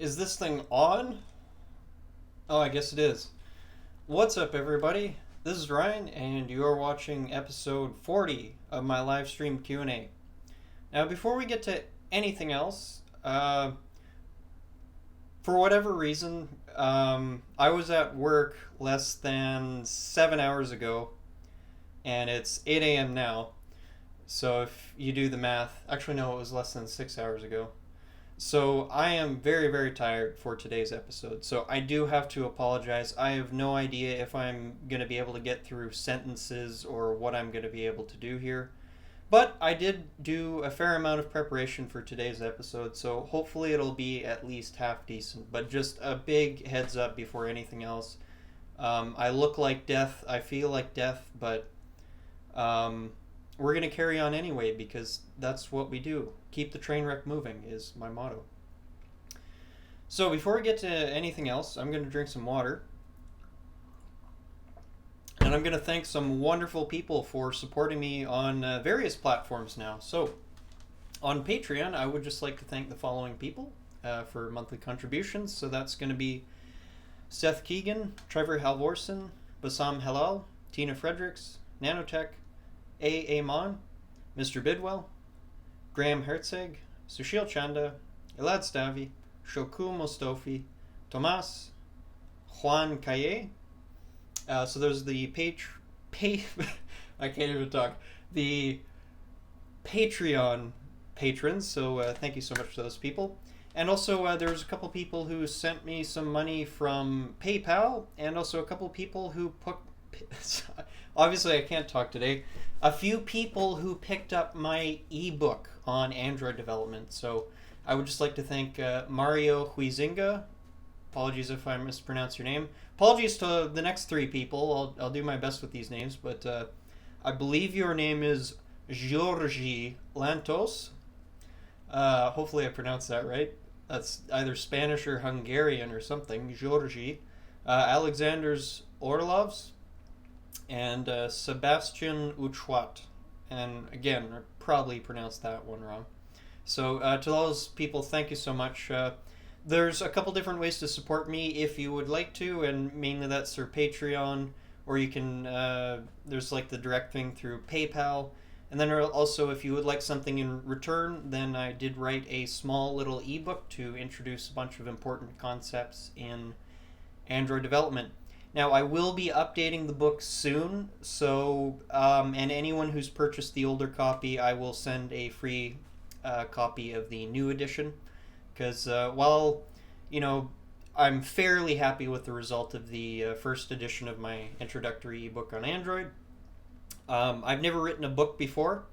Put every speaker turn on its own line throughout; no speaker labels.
Is this thing on? Oh, I guess it is. What's up, everybody? This is Ryan, and you are watching episode 40 of my live stream Q&A. Now, before we get to anything else, for whatever reason, I was at work less than 7 hours ago, and it's 8 a.m. now. So if you do the math, actually no, it was less than 6 hours ago. So I am very, very tired for today's episode. So I do have to apologize. I have no idea if I'm going to be able to get through sentences or what I'm going to be able to do here. But I did do a fair amount of preparation for today's episode, so hopefully it'll be at least half decent. But just a big heads up before anything else. I look like death, I feel like death, but we're going to carry on anyway because that's what we do. Keep the train wreck moving is my motto. So before we get to anything else, I'm going to drink some water. And I'm going to thank some wonderful people for supporting me on various platforms now. So on Patreon, I would just like to thank the following people for monthly contributions. So that's going to be Seth Keegan, Trevor Halvorsen, Bassam Halal, Tina Fredericks, Nanotech, A. Amon, Mr. Bidwell, Graham Herzeg, Sushil Chanda, Elad Stavi, Shoku Mostofi, Tomas, Juan Calle. So there's the I can't even talk. The Patreon patrons. So thank you so much to those people. And also there's a couple people who sent me some money from PayPal, and also a couple people who put. Obviously, I can't talk today. A few people who picked up my ebook on Android development. So I would just like to thank Mario Huizinga. Apologies if I mispronounce your name. Apologies to the next three people. I'll do my best with these names, but I believe your name is Georgi Lantos. Hopefully I pronounced that right. That's either Spanish or Hungarian or something. Georgi. Alexander's Orlovs. And Sebastian Uchwat. And again, I probably pronounced that one wrong. So to those people, thank you so much. There's a couple different ways to support me if you would like to, and mainly that's through Patreon, or you can, there's like the direct thing through PayPal. And then also, if you would like something in return, then I did write a small little ebook to introduce a bunch of important concepts in Android development. Now, I will be updating the book soon, so, and anyone who's purchased the older copy, I will send a free copy of the new edition, because while, I'm fairly happy with the result of the first edition of my introductory ebook on Android, I've never written a book before.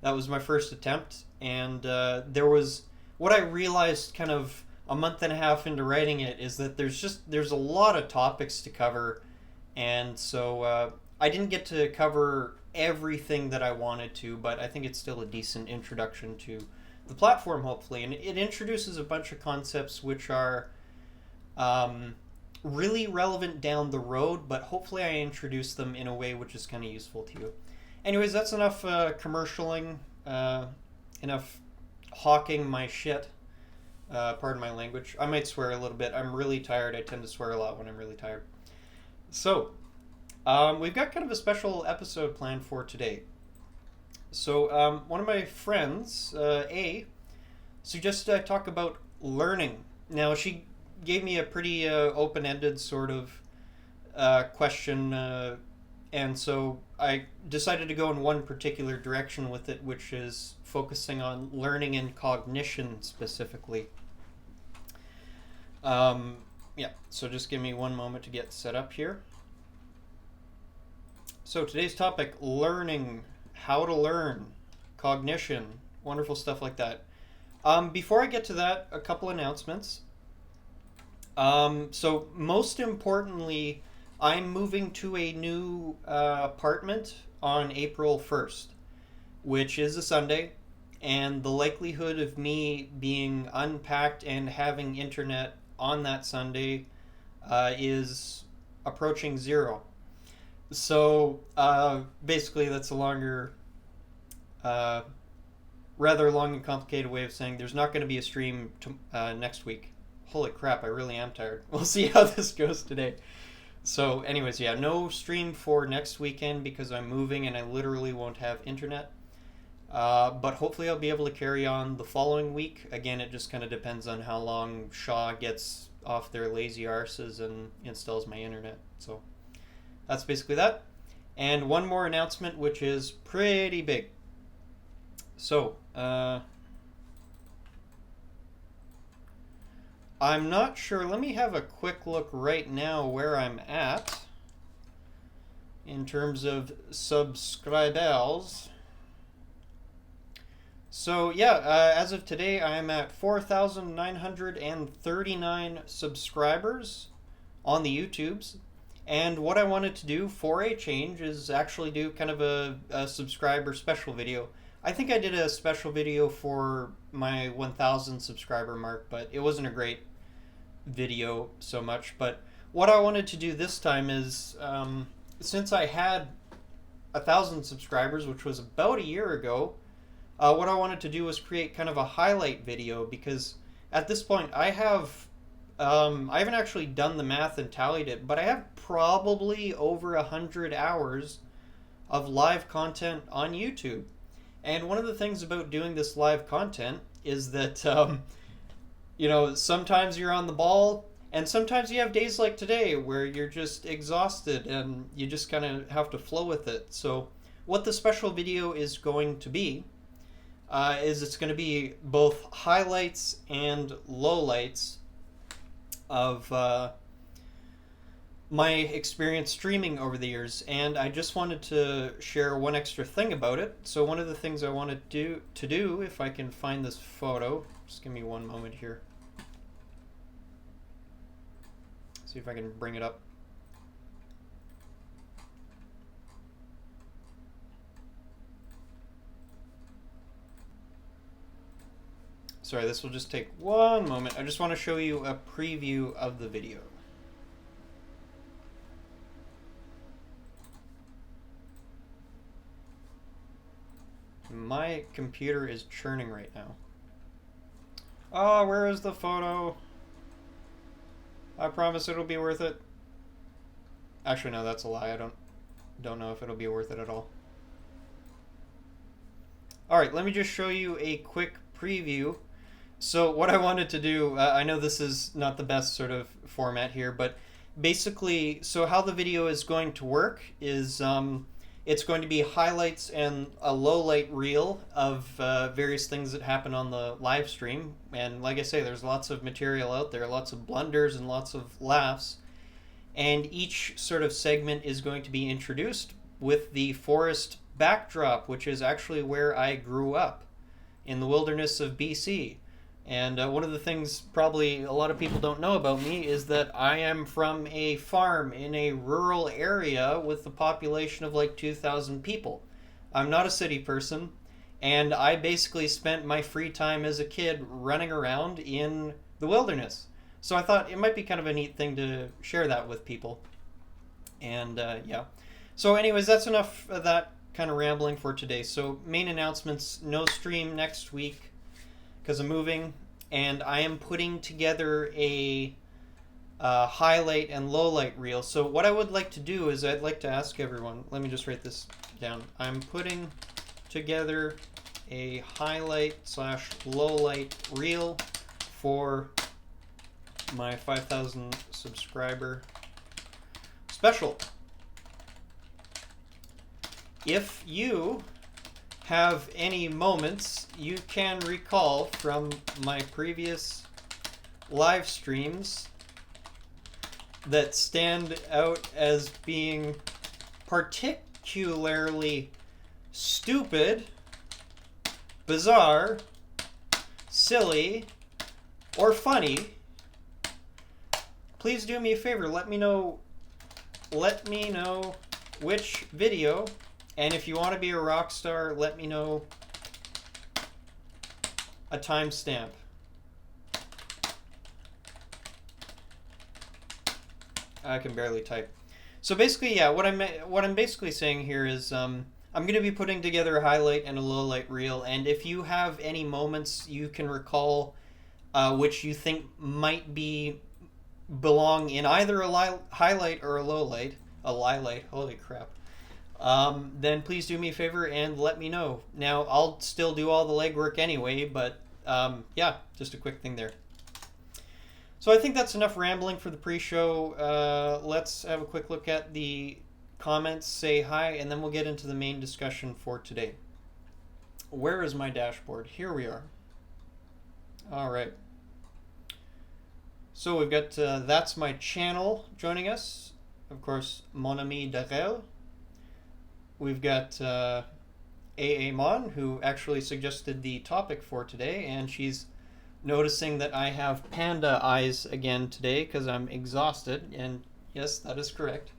That was my first attempt, and there was, what I realized kind of a month and a half into writing it is that there's a lot of topics to cover, and so I didn't get to cover everything that I wanted to, but I think it's still a decent introduction to the platform, hopefully, and it introduces a bunch of concepts which are really relevant down the road, but hopefully I introduce them in a way which is kind of useful to you. Anyways, that's enough commercialing, enough hawking my shit. Pardon my language. I might swear a little bit. I'm really tired. I tend to swear a lot when I'm really tired. So, we've got kind of a special episode planned for today. So, one of my friends, A, suggested I talk about learning. Now, she gave me a pretty open-ended sort of question, and so I decided to go in one particular direction with it, which is focusing on learning and cognition specifically. Yeah, so just give me one moment to get set up here. So today's topic, learning, how to learn, cognition, wonderful stuff like that. Before I get to that, a couple announcements. So most importantly, I'm moving to a new apartment on April 1st, which is a Sunday, and the likelihood of me being unpacked and having internet on that Sunday is approaching zero. So basically that's a longer, rather long and complicated way of saying there's not going to be a stream next week. holy crap, I really am tired. We'll see how this goes today. So anyways, yeah, no stream for next weekend because I'm moving and I literally won't have internet. But hopefully I'll be able to carry on the following week. Again, it just kind of depends on how long Shaw gets off their lazy arses and installs my internet. So that's basically that. And one more announcement, which is pretty big. So, I'm not sure. Let me have a quick look right now where I'm at in terms of subscribers. So yeah, as of today, I am at 4,939 subscribers on the YouTubes. And what I wanted to do for a change is actually do kind of a subscriber special video. I think I did a special video for my 1,000 subscriber mark, but it wasn't a great video so much. But what I wanted to do this time is, since I had 1,000 subscribers, which was about a year ago, what I wanted to do was create kind of a highlight video, because at this point I have, I haven't actually done the math and tallied it, but I have probably over 100 hours of live content on YouTube. And one of the things about doing this live content is that, you know, sometimes you're on the ball, and sometimes you have days like today where you're just exhausted and you just kind of have to flow with it. So what the special video is going to be is it's going to be both highlights and lowlights of my experience streaming over the years, and I just wanted to share one extra thing about it. So one of the things I wanted to do, if I can find this photo, just give me one moment here. See if I can bring it up. Sorry, this will just take one moment. I just want to show you a preview of the video. My computer is churning right now. Oh, where is the photo? I promise it'll be worth it. Actually, no, that's a lie. I don't know if it'll be worth it at all. All right, let me just show you a quick preview. So what I wanted to do, I know this is not the best sort of format here, but basically, so how the video is going to work is it's going to be highlights and a low light reel of various things that happen on the live stream. And like I say, there's lots of material out there, lots of blunders and lots of laughs. And each sort of segment is going to be introduced with the forest backdrop, which is actually where I grew up, in the wilderness of BC. And one of the things probably a lot of people don't know about me is that I am from a farm in a rural area with a population of like 2,000 people. I'm not a city person, and I basically spent my free time as a kid running around in the wilderness. So I thought it might be kind of a neat thing to share that with people. And yeah. So anyways, that's enough of that kind of rambling for today. So main announcements: no stream next week because I'm moving, and I am putting together a highlight and low light reel. So what I would like to do is I'd like to ask everyone, let me just write this down. I'm putting together a highlight / low light reel for my 5,000 subscriber special. If you have any moments you can recall from my previous live streams that stand out as being particularly stupid, bizarre, silly, or funny, please do me a favor. Let me know which video. And if you want to be a rock star, let me know a timestamp. I can barely type. So basically, yeah, what I'm basically saying here is I'm going to be putting together a highlight and a low light reel. And if you have any moments you can recall which you think might belong in either a highlight or a lowlight, a light, holy crap, then please do me a favor and let me know. Now, I'll still do all the legwork anyway, but yeah, just a quick thing there. So I think that's enough rambling for the pre-show. Let's have a quick look at the comments, say hi, and then we'll get into the main discussion for today. Where is my dashboard? Here we are. All right. So we've got That's My Channel joining us. Of course, Mon Ami Darrell. We've got AA Mon, who actually suggested the topic for today, and she's noticing that I have panda eyes again today because I'm exhausted, and yes, that is correct.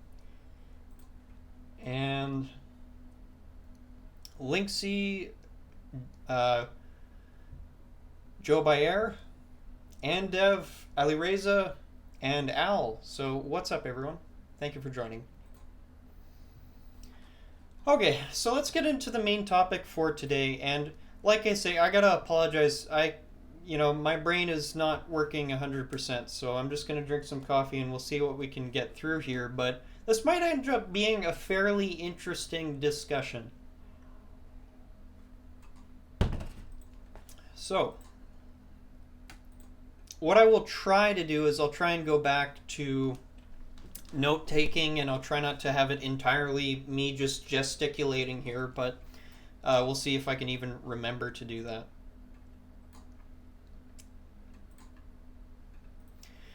And Linksy, Joe Bayer, and Dev, Alireza, and Al. So what's up, everyone? Thank you for joining. Okay, so let's get into the main topic for today. And like I say, I gotta apologize. My brain is not working 100%, so I'm just gonna drink some coffee and we'll see what we can get through here. But this might end up being a fairly interesting discussion. So, what I will try to do is I'll try and go back to note-taking, and I'll try not to have it entirely me just gesticulating here, but we'll see if I can even remember to do that.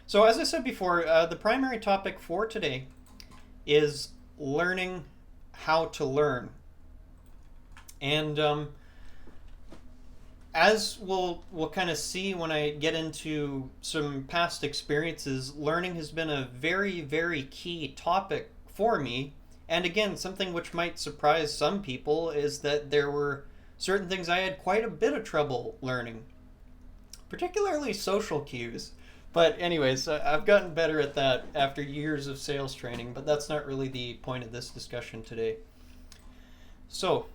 So as I said before, the primary topic for today is learning how to learn. And as we'll kind of see when I get into some past experiences, learning has been a very, very key topic for me. And again, something which might surprise some people is that there were certain things I had quite a bit of trouble learning, particularly social cues. But anyways, I've gotten better at that after years of sales training, but that's not really the point of this discussion today. So,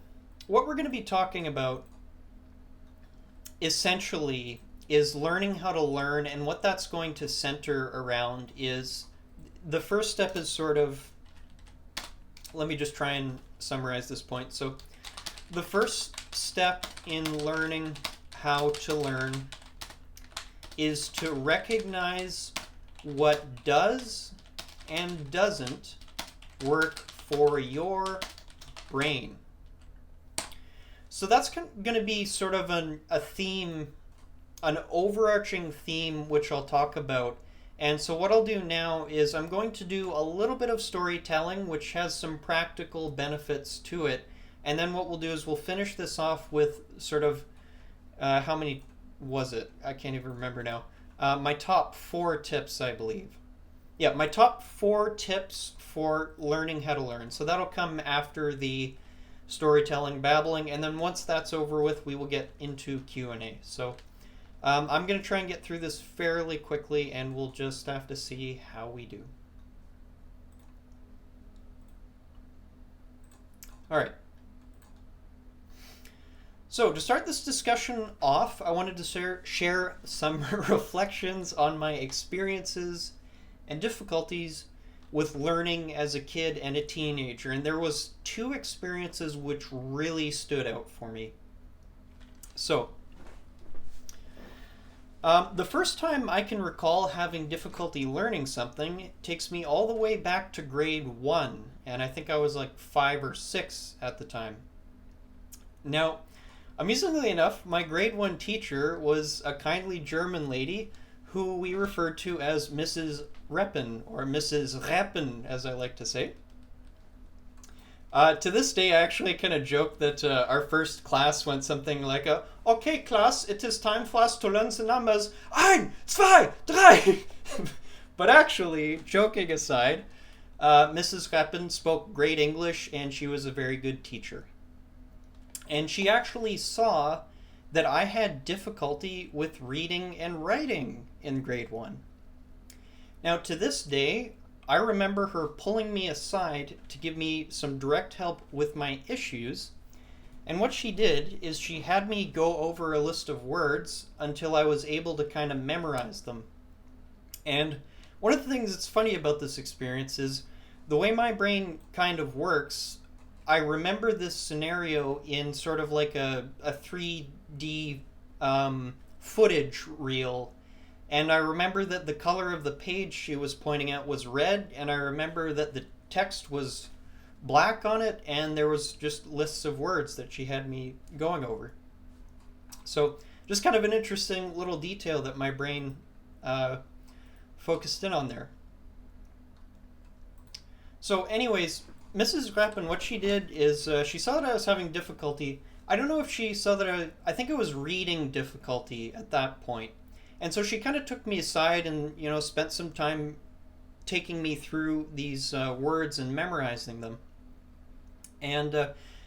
what we're going to be talking about essentially is learning how to learn, and what that's going to center around is the first step is sort of, let me just try and summarize this point. So the first step in learning how to learn is to recognize what does and doesn't work for your brain. So that's going to be sort of a theme, an overarching theme, which I'll talk about. And so what I'll do now is I'm going to do a little bit of storytelling, which has some practical benefits to it. And then what we'll do is we'll finish this off with sort of, how many was it? I can't even remember now. My top 4 tips, I believe. Yeah, my top 4 tips for learning how to learn. So that'll come after the storytelling, babbling, and then once that's over with, we will get into Q&A. So I'm going to try and get through this fairly quickly, and we'll just have to see how we do. All right. So to start this discussion off, I wanted to share some reflections on my experiences and difficulties with learning as a kid and a teenager. And there was 2 experiences which really stood out for me. So, the first time I can recall having difficulty learning something takes me all the way back to grade 1. And I think I was like 5 or 6 at the time. Now, amusingly enough, my grade 1 teacher was a kindly German lady who we referred to as Mrs. Reppen, or Mrs. Reppen, as I like to say. To this day, I actually kind of joke that our first class went something like, okay, class, it is time for us to learn the numbers 1, 2, 3. But actually, joking aside, Mrs. Reppen spoke great English, and she was a very good teacher. And she actually saw that I had difficulty with reading and writing in grade 1. Now, to this day, I remember her pulling me aside to give me some direct help with my issues, And what she did is she had me go over a list of words until I was able to kind of memorize them. And one of the things that's funny about this experience is the way my brain kind of works. I remember this scenario in sort of like a 3D footage reel. And I remember that the color of the page she was pointing at was red, and I remember that the text was black on it, and there was just lists of words that she had me going over. So just kind of an interesting little detail that my brain focused in on there. So anyways, Mrs. Grappin, what she did is she saw that I was having difficulty. I don't know if she saw that I think it was reading difficulty at that point. And so she kind of took me aside and, spent some time taking me through these words and memorizing them. And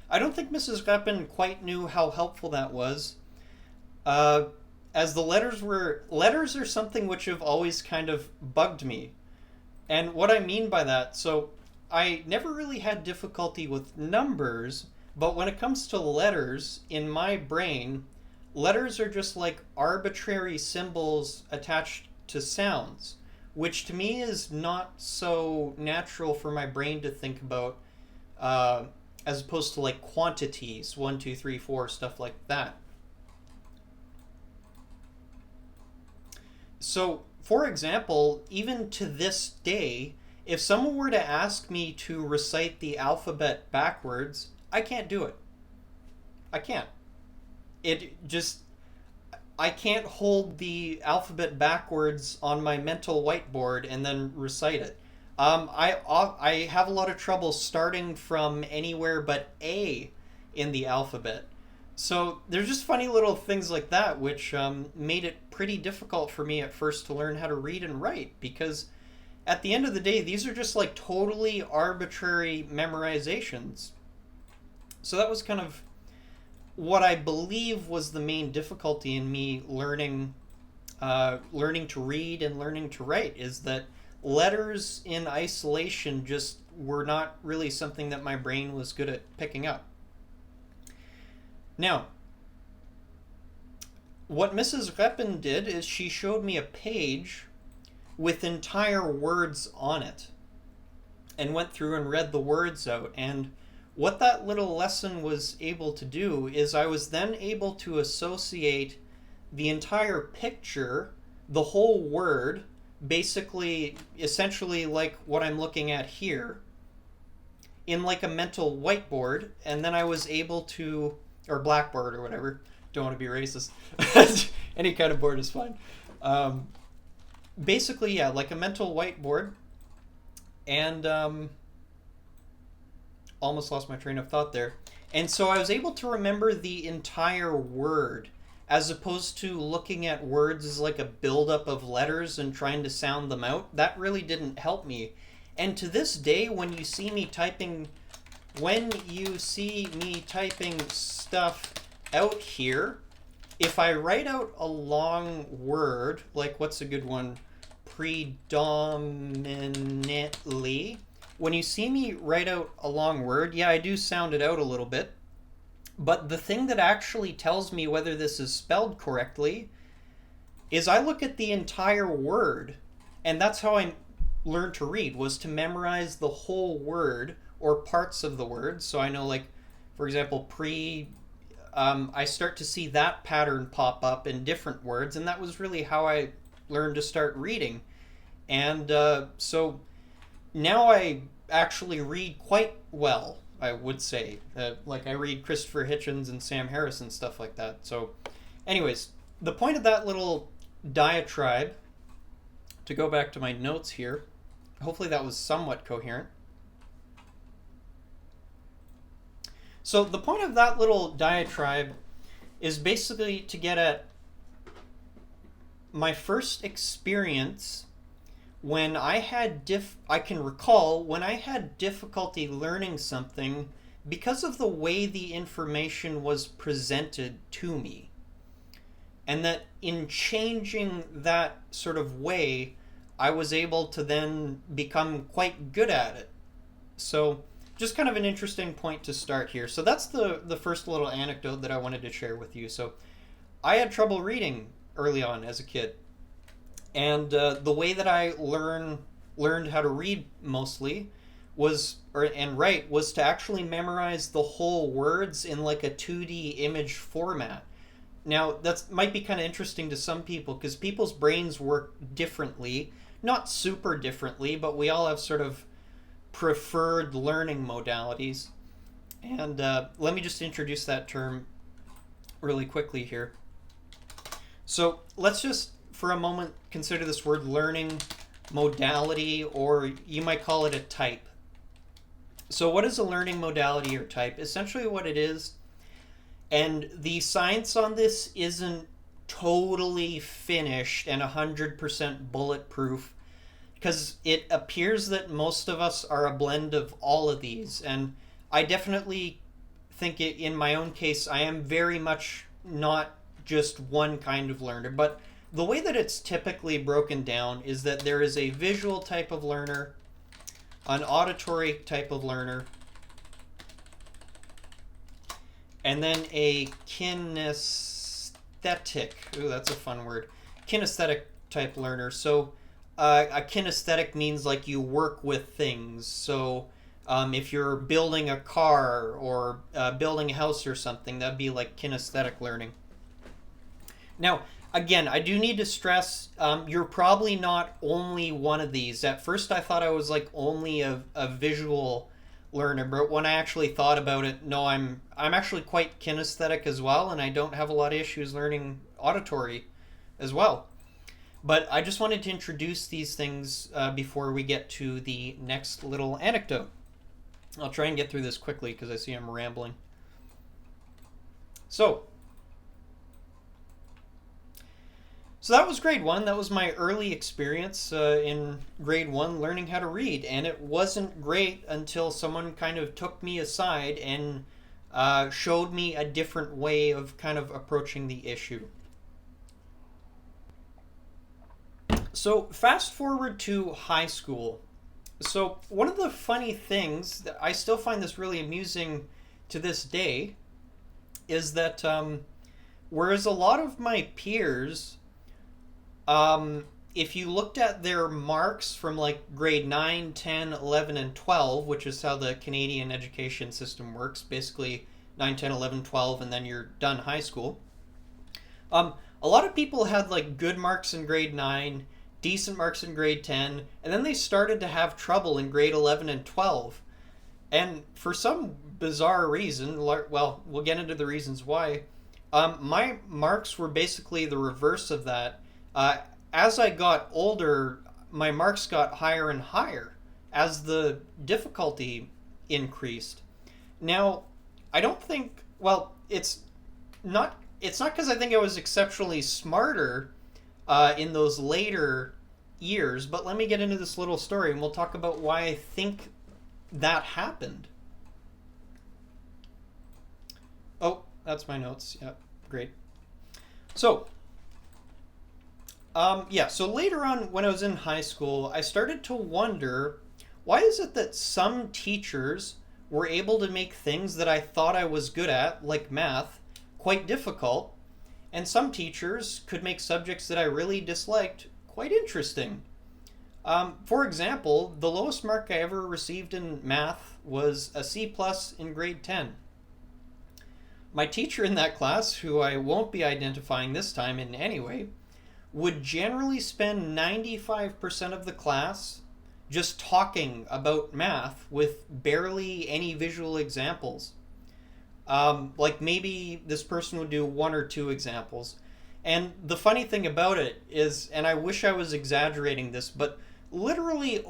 I don't think Mrs. Grappin quite knew how helpful that was. As the letters are something which have always kind of bugged me. And what I mean by that, so I never really had difficulty with numbers, but when it comes to letters, in my brain, letters are just like arbitrary symbols attached to sounds, which to me is not so natural for my brain to think about, as opposed to like quantities, 1, 2, 3, 4, stuff like that. So, for example, even to this day, if someone were to ask me to recite the alphabet backwards, I can't do it. I can't. I can't hold the alphabet backwards on my mental whiteboard and then recite it. I have a lot of trouble starting from anywhere but A in the alphabet. So there's just funny little things like that which made it pretty difficult for me at first to learn how to read and write, because at the end of the day, these are just like totally arbitrary memorizations. So that was kind of what I believe was the main difficulty in me learning to read and learning to write, is that letters in isolation just were not really something that my brain was good at picking up. Now, what Mrs. Reppen did is she showed me a page with entire words on it and went through and read the words out. And what that little lesson was able to do is I was then able to associate the entire picture, the whole word, essentially like what I'm looking at here, in like a mental whiteboard, and then I was able to, or blackboard or whatever, don't want to be racist, any kind of board is fine. Basically, yeah, like a mental whiteboard, and almost lost my train of thought there. And so I was able to remember the entire word, as opposed to looking at words as like a buildup of letters and trying to sound them out. That really didn't help me. And to this day, when you see me typing stuff out here, if I write out a long word, like what's a good one? Predominantly. When you see me write out a long word, yeah, I do sound it out a little bit. But the thing that actually tells me whether this is spelled correctly is I look at the entire word. And that's how I learned to read, was to memorize the whole word or parts of the word. So I know, like, for example, I start to see that pattern pop up in different words. And that was really how I learned to start reading. And so now I actually read quite well, I would say. Like, I read Christopher Hitchens and Sam Harris and stuff like that. So anyways, the point of that little diatribe, to go back to my notes here, hopefully that was somewhat coherent. So the point of that little diatribe is basically to get at my first experience when I can recall when I had difficulty learning something because of the way the information was presented to me. And that in changing that sort of way, I was able to then become quite good at it. So just kind of an interesting point to start here. So that's the first little anecdote that I wanted to share with you. So I had trouble reading early on as a kid. And the way that I learned how to read mostly and write was to actually memorize the whole words in like a 2D image format. Now, that might be kind of interesting to some people because people's brains work differently. Not super differently, but we all have sort of preferred learning modalities. And let me just introduce that term really quickly here. So let's just, for a moment, consider this word learning modality, or you might call it a type. So what is a learning modality or type? Essentially what it is, and the science on this isn't totally finished and 100% bulletproof, because it appears that most of us are a blend of all of these. And I definitely think in my own case, I am very much not just one kind of learner, but the way that it's typically broken down is that there is a visual type of learner, an auditory type of learner, and then a kinesthetic, ooh, that's a fun word, kinesthetic type learner. So a kinesthetic means like you work with things. So if you're building a car or building a house or something, that'd be like kinesthetic learning. Now, again, I do need to stress, you're probably not only one of these. At first I thought I was like only a visual learner, but when I actually thought about it, no, I'm actually quite kinesthetic as well, and I don't have a lot of issues learning auditory as well. But I just wanted to introduce these things before we get to the next little anecdote. I'll try and get through this quickly because I see I'm rambling. So that was grade 1. That was my early experience in grade 1 learning how to read. And it wasn't great until someone kind of took me aside and showed me a different way of kind of approaching the issue. So fast forward to high school. So one of the funny things that I still find this really amusing to this day is that whereas a lot of my peers, if you looked at their marks from like grade 9, 10, 11, and 12, which is how the Canadian education system works, basically 9, 10, 11, 12, and then you're done high school. A lot of people had like good marks in grade 9, decent marks in grade 10, and then they started to have trouble in grade 11 and 12. And for some bizarre reason, well, we'll get into the reasons why, my marks were basically the reverse of that. As I got older, my marks got higher and higher as the difficulty increased. Now, I don't think, well, it's not because I think I was exceptionally smarter in those later years, but let me get into this little story and we'll talk about why I think that happened. Oh, that's my notes. Yeah, great. So, so later on when I was in high school, I started to wonder, why is it that some teachers were able to make things that I thought I was good at, like math, quite difficult, and some teachers could make subjects that I really disliked quite interesting. For example, the lowest mark I ever received in math was a C+ in grade 10. My teacher in that class, who I won't be identifying this time in any way, would generally spend 95% of the class just talking about math with barely any visual examples. Like maybe this person would do 1 or 2 examples. And the funny thing about it is, and I wish I was exaggerating this, but literally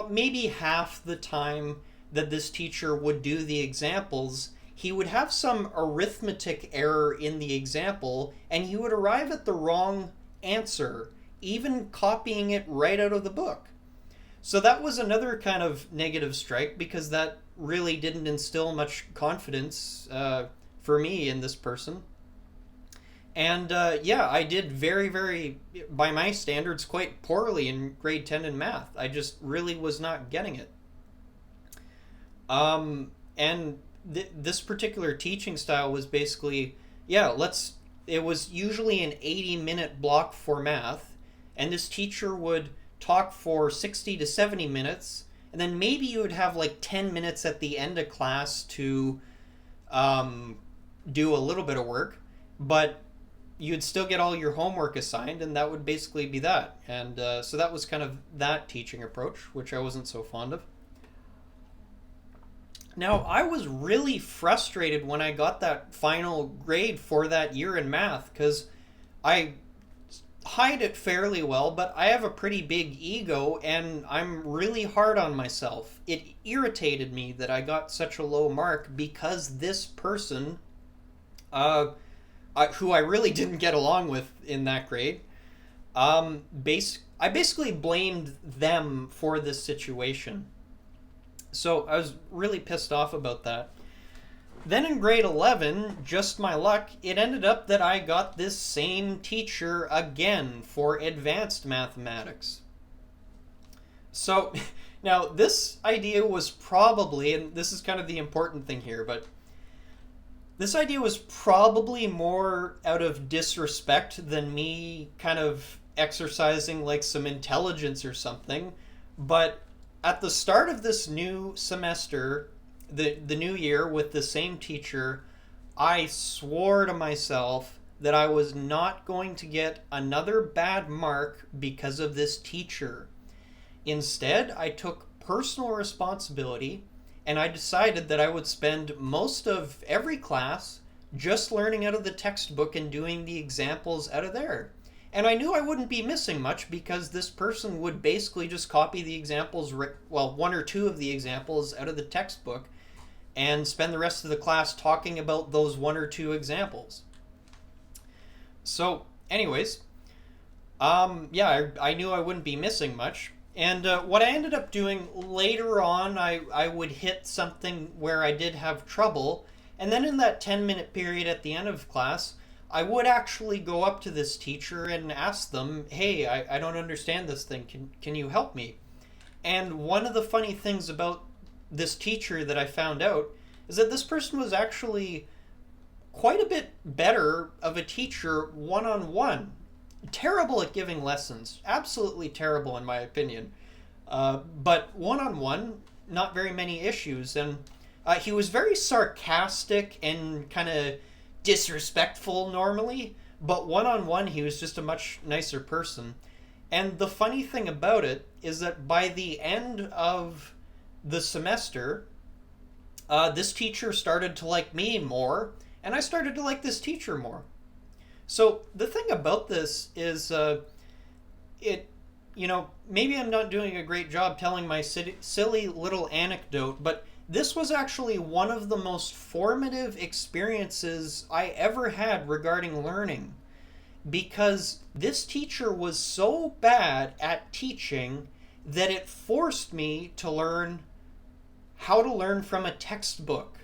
maybe half the time that this teacher would do the examples, he would have some arithmetic error in the example, and he would arrive at the wrong answer, even copying it right out of the book. So that was another kind of negative strike, because that really didn't instill much confidence for me in this person. And I did very, very, by my standards, quite poorly in grade 10 in math. I just really was not getting it. And this particular teaching style was basically, yeah, it was usually an 80-minute block for math, and this teacher would talk for 60 to 70 minutes, and then maybe you would have like 10 minutes at the end of class to do a little bit of work, but you'd still get all your homework assigned, and that would basically be that. And so that was kind of that teaching approach, which I wasn't so fond of. Now, I was really frustrated when I got that final grade for that year in math, because I hide it fairly well, but I have a pretty big ego and I'm really hard on myself. It irritated me that I got such a low mark because this person, who I really didn't get along with in that grade, I basically blamed them for this situation. So I was really pissed off about that. Then in grade 11, just my luck, it ended up that I got this same teacher again for advanced mathematics. So now this idea was probably, and this is kind of the important thing here, but this idea was probably more out of disrespect than me kind of exercising like some intelligence or something. But at the start of this new semester, the new year with the same teacher, I swore to myself that I was not going to get another bad mark because of this teacher. Instead, I took personal responsibility and I decided that I would spend most of every class just learning out of the textbook and doing the examples out of there. And I knew I wouldn't be missing much because this person would basically just copy the examples, well, one or two of the examples out of the textbook and spend the rest of the class talking about those one or two examples. So, anyways, yeah, I knew I wouldn't be missing much. And what I ended up doing later on, I would hit something where I did have trouble. And then in that 10-minute period at the end of class, I would actually go up to this teacher and ask them, hey, I don't understand this thing. Can you help me? And one of the funny things about this teacher that I found out is that this person was actually quite a bit better of a teacher one-on-one. Terrible at giving lessons. Absolutely terrible in my opinion. But one-on-one, not very many issues. And he was very sarcastic and kind of disrespectful normally, but one-on-one he was just a much nicer person. And the funny thing about it is that by the end of the semester, this teacher started to like me more, and I started to like this teacher more. So the thing about this is, maybe I'm not doing a great job telling my silly little anecdote, but this was actually one of the most formative experiences I ever had regarding learning, because this teacher was so bad at teaching that it forced me to learn how to learn from a textbook,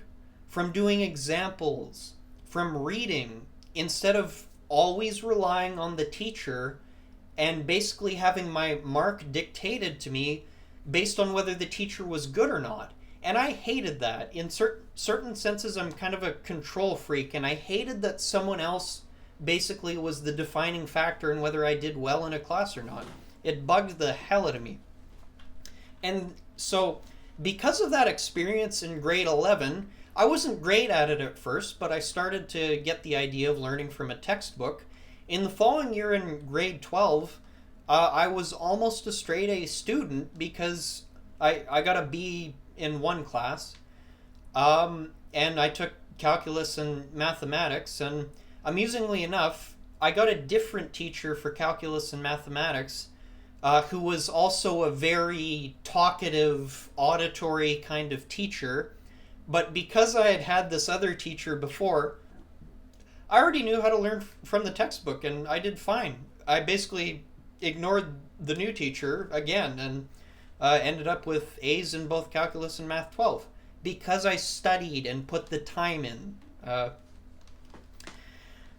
from doing examples, from reading, instead of always relying on the teacher and basically having my mark dictated to me based on whether the teacher was good or not. And I hated that. In certain senses, I'm kind of a control freak, and I hated that someone else basically was the defining factor in whether I did well in a class or not. It bugged the hell out of me. And so, because of that experience in grade 11, I wasn't great at it at first, but I started to get the idea of learning from a textbook. In the following year in grade 12, I was almost a straight A student because I got a B in one class, and I took calculus and mathematics, and amusingly enough, I got a different teacher for calculus and mathematics who was also a very talkative, auditory kind of teacher. But because I had had this other teacher before, I already knew how to learn from the textbook, and I did fine. I basically ignored the new teacher again and ended up with A's in both calculus and math 12 because I studied and put the time in.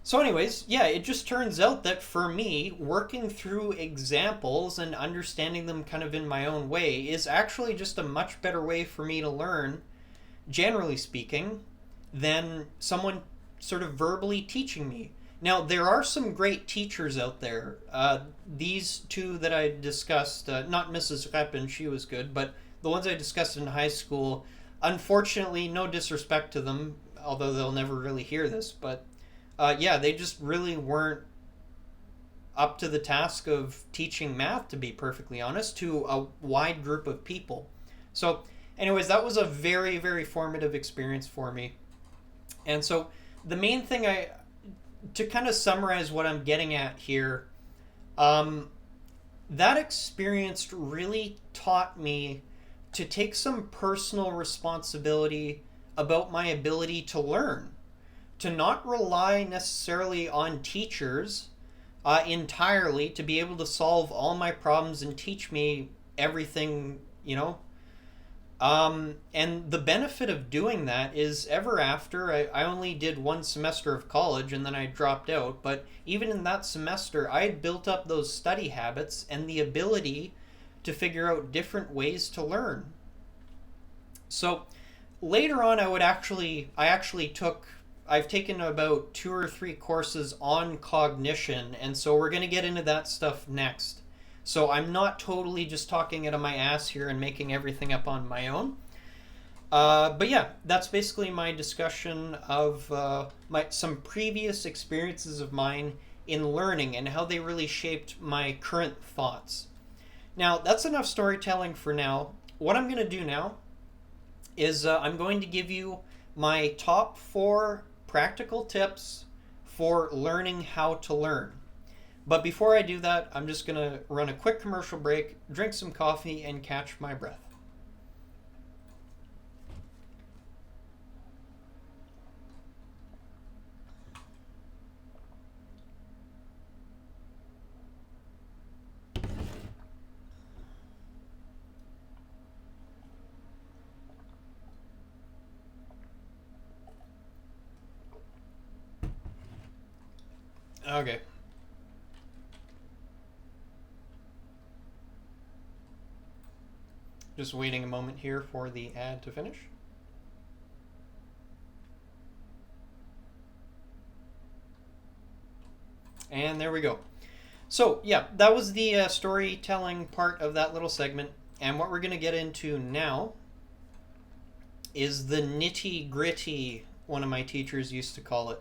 So anyways, yeah, it just turns out that for me, working through examples and understanding them kind of in my own way is actually just a much better way for me to learn generally speaking, than someone sort of verbally teaching me. Now, there are some great teachers out there. These two that I discussed, not Mrs. Reppen, she was good, but the ones I discussed in high school, unfortunately, no disrespect to them, although they'll never really hear this, but yeah, they just really weren't up to the task of teaching math, to be perfectly honest, to a wide group of people. So, anyways, that was a very, very formative experience for me. And so, the main thing to kind of summarize what I'm getting at here, that experience really taught me to take some personal responsibility about my ability to learn, to not rely necessarily on teachers entirely to be able to solve all my problems and teach me everything, and the benefit of doing that is ever after, I only did one semester of college and then I dropped out, but even in that semester, I had built up those study habits and the ability to figure out different ways to learn. So later on, I've taken about 2 or 3 courses on cognition, and so we're going to get into that stuff next. So I'm not totally just talking out of my ass here and making everything up on my own. But yeah, that's basically my discussion of some previous experiences of mine in learning and how they really shaped my current thoughts. Now, that's enough storytelling for now. What I'm going to do now is I'm going to give you my top 4 practical tips for learning how to learn. But before I do that, I'm just going to run a quick commercial break, drink some coffee, and catch my breath. Okay. Just waiting a moment here for the ad to finish. And there we go. So yeah, that was the storytelling part of that little segment. And what we're going to get into now is the nitty-gritty, one of my teachers used to call it,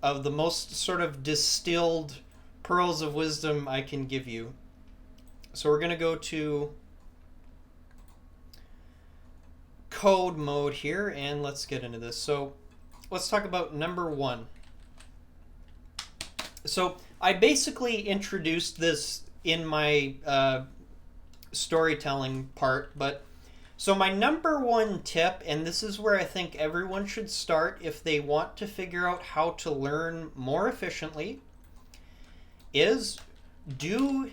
of the most sort of distilled pearls of wisdom I can give you. So we're going to go to code mode here, and let's get into this. So let's talk about number 1. So I basically introduced this in my storytelling part, but so my number 1 tip, and this is where I think everyone should start if they want to figure out how to learn more efficiently, is do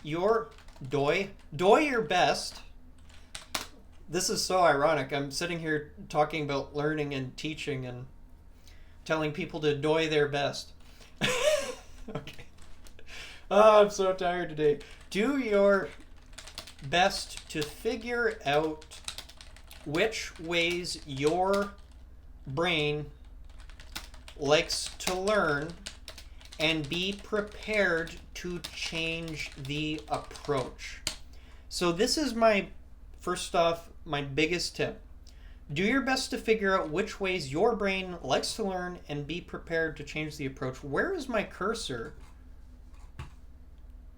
your best. This is so ironic. I'm sitting here talking about learning and teaching and telling people to do their best. Okay. Oh, I'm so tired today. Do your best to figure out which ways your brain likes to learn and be prepared to change the approach. So this is first off, my biggest tip. Do your best to figure out which ways your brain likes to learn and be prepared to change the approach. Where is my cursor?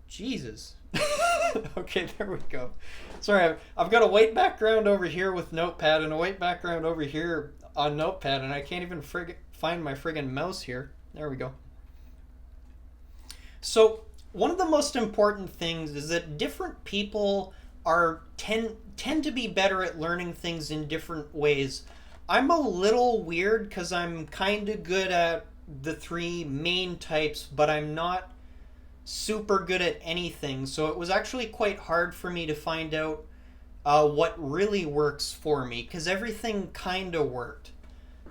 Jesus. Okay, there we go. Sorry, I've got a white background over here with Notepad and a white background over here on Notepad, and I can't even find my friggin' mouse here. There we go. So one of the most important things is that different people tend to be better at learning things in different ways. I'm a little weird because I'm kind of good at the 3 main types, but I'm not super good at anything. So it was actually quite hard for me to find out what really works for me, because everything kind of worked.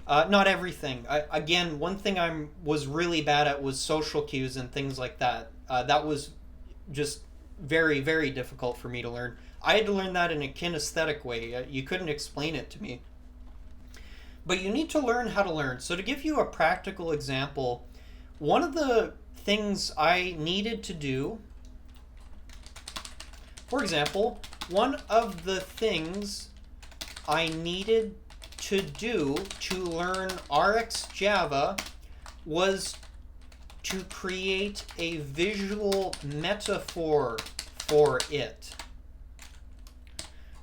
Not everything. Again, one thing I was really bad at was social cues and things like that. That was just very, very difficult for me to learn. I had to learn that in a kinesthetic way. You couldn't explain it to me. But you need to learn how to learn. So to give you a practical example, one of the things I needed to do, for example, one of the things I needed to do to learn RxJava was to create a visual metaphor for it.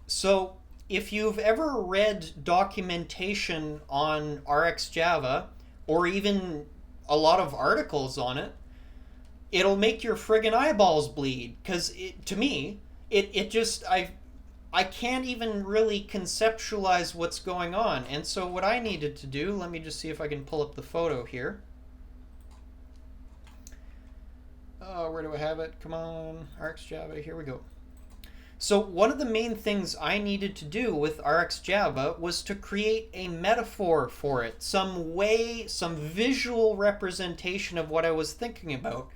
So if you've ever read documentation on RxJava, or even a lot of articles on it, it'll make your friggin' eyeballs bleed. Because to me, it just, I can't even really conceptualize what's going on. And so what I needed to do, let me just see if I can pull up the photo here. Oh, where do I have it? Come on, RxJava, here we go. So one of the main things I needed to do with RxJava was to create a metaphor for it, some visual representation of what I was thinking about.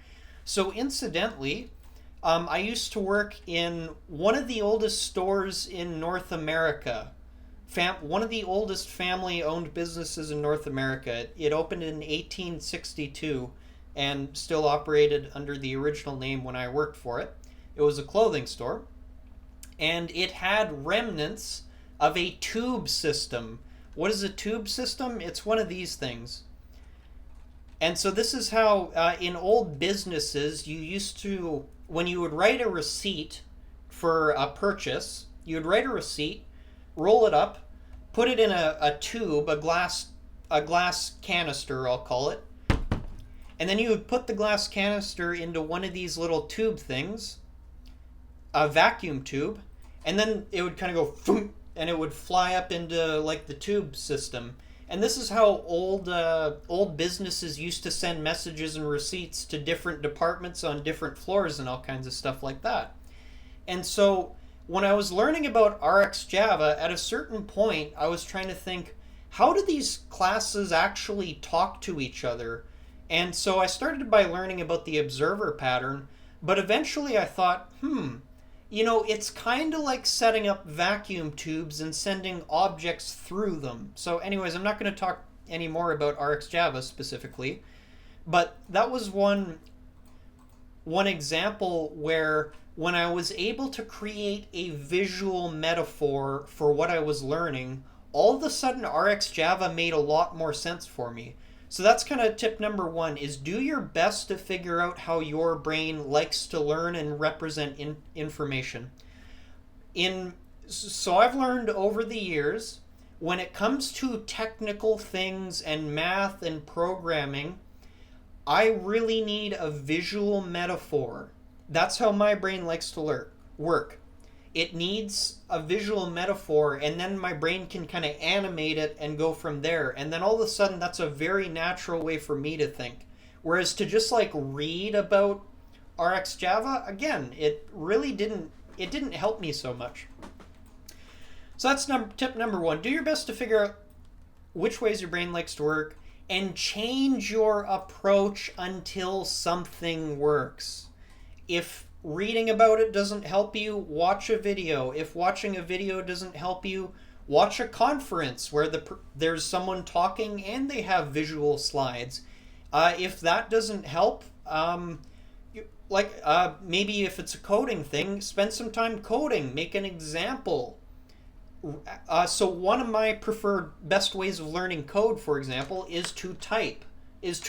So incidentally, I used to work in one of the oldest stores in North America, one of the oldest family-owned businesses in North America. It opened in 1862 and still operated under the original name when I worked for it. It was a clothing store. And it had remnants of a tube system. What is a tube system? It's one of these things. And so this is how in old businesses you used to, when you would write a receipt for a purchase, you would write a receipt, roll it up, put it in a tube, a glass canister, I'll call it. And then you would put the glass canister into one of these little tube things, a vacuum tube, and then it would kind of go, and it would fly up into like the tube system. And this is how old businesses used to send messages and receipts to different departments on different floors and all kinds of stuff like that. And so when I was learning about RxJava, at a certain point, I was trying to think, how do these classes actually talk to each other? And so I started by learning about the observer pattern, but eventually I thought, it's kind of like setting up vacuum tubes and sending objects through them. So anyways, I'm not going to talk any more about RxJava specifically, but that was one example where when I was able to create a visual metaphor for what I was learning, all of a sudden RxJava made a lot more sense for me. So that's kind of tip number one, is do your best to figure out how your brain likes to learn and represent information. So I've learned over the years, when it comes to technical things and math and programming, I really need a visual metaphor. That's how my brain likes to work. It needs a visual metaphor, and then my brain can kind of animate it and go from there. And then all of a sudden, that's a very natural way for me to think. Whereas to just like read about RxJava, again, it didn't help me so much. So that's tip number one. Do your best to figure out which ways your brain likes to work and change your approach until something works. If reading about it doesn't help you, watch a video. If watching a video doesn't help you, watch a conference where there's someone talking and they have visual slides. If that doesn't help, maybe if it's a coding thing, spend some time coding, make an example. So one of my preferred best ways of learning code, for example, is to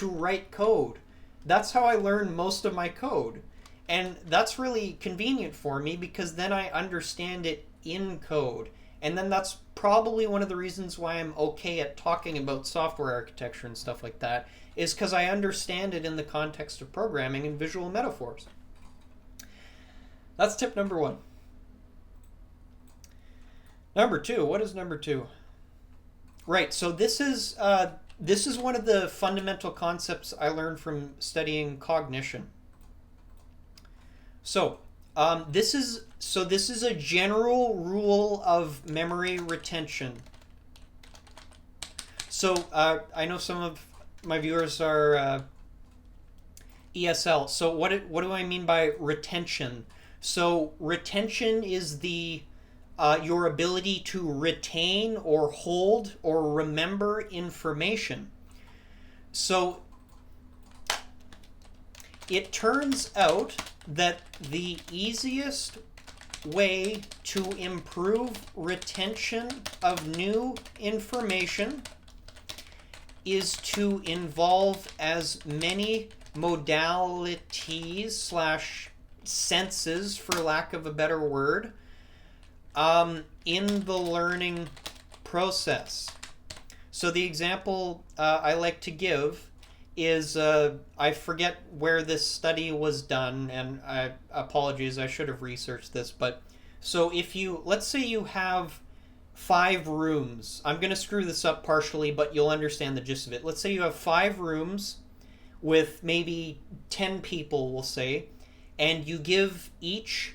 write code. That's how I learn most of my code. And that's really convenient for me because then I understand it in code. And then that's probably one of the reasons why I'm okay at talking about software architecture and stuff like that, is because I understand it in the context of programming and visual metaphors. That's tip number one. Number two, what is number two? Right, so this is one of the fundamental concepts I learned from studying cognition. So this is a general rule of memory retention. So I know some of my viewers are ESL. So what do I mean by retention? So retention is the your ability to retain or hold or remember information. So it turns out that the easiest way to improve retention of new information is to involve as many modalities slash senses, for lack of a better word, in the learning process. So the example I like to give is, I forget where this study was done, and apologies, I should have researched this, but so if you, let's say you have 5 rooms. I'm going to screw this up partially, but you'll understand the gist of it. Let's say you have 5 rooms with maybe 10 people, we'll say, and you give each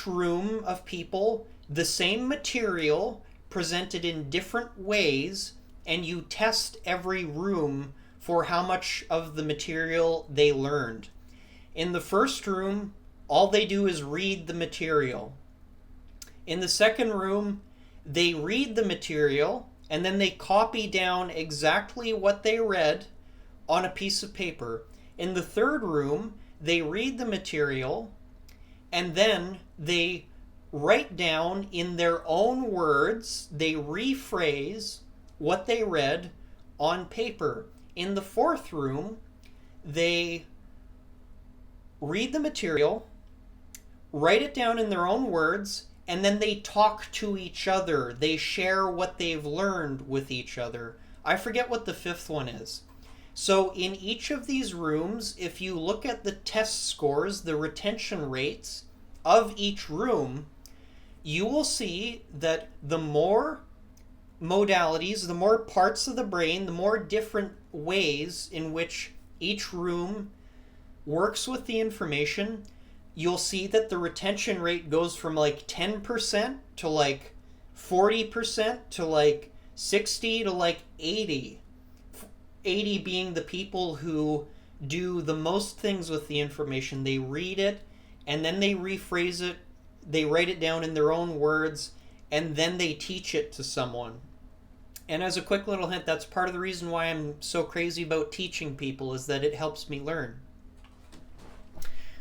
room of people the same material presented in different ways, and you test every room for how much of the material they learned. In the first room, all they do is read the material. In the second room, they read the material and then they copy down exactly what they read on a piece of paper. In the third room, they read the material and then they write down in their own words, they rephrase what they read on paper. In the fourth room, they read the material, write it down in their own words, and then they talk to each other. They share what they've learned with each other. I forget what the fifth one is. So in each of these rooms, if you look at the test scores, the retention rates of each room, you will see that the more modalities, the more parts of the brain, the more different ways in which each room works with the information, you'll see that the retention rate goes from like 10% to like 40% to like 60 to like 80. 80 being the people who do the most things with the information. They read it and then they rephrase it, they write it down in their own words, and then they teach it to someone. And as a quick little hint, that's part of the reason why I'm so crazy about teaching people, is that it helps me learn.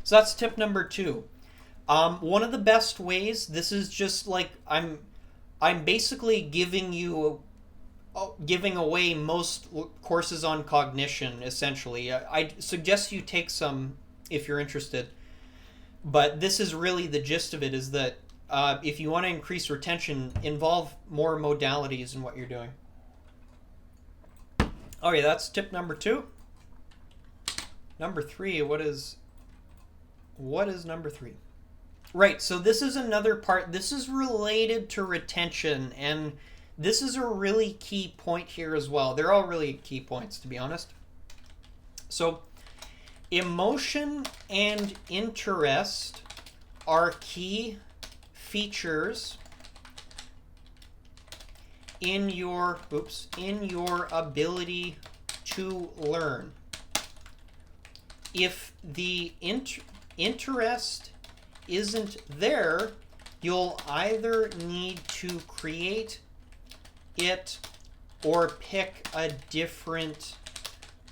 So that's tip number 2. One of the best ways, this is just like, I'm basically giving away most courses on cognition, essentially. I suggest you take some if you're interested. But this is really the gist of it, is that if you want to increase retention, involve more modalities in what you're doing. Okay, that's tip number 2. Number 3, what is number 3? Right, so this is another part. This is related to retention, and this is a really key point here as well. They're all really key points, to be honest. So emotion and interest are key features in your ability to learn. If the interest isn't there, you'll either need to create it or pick a different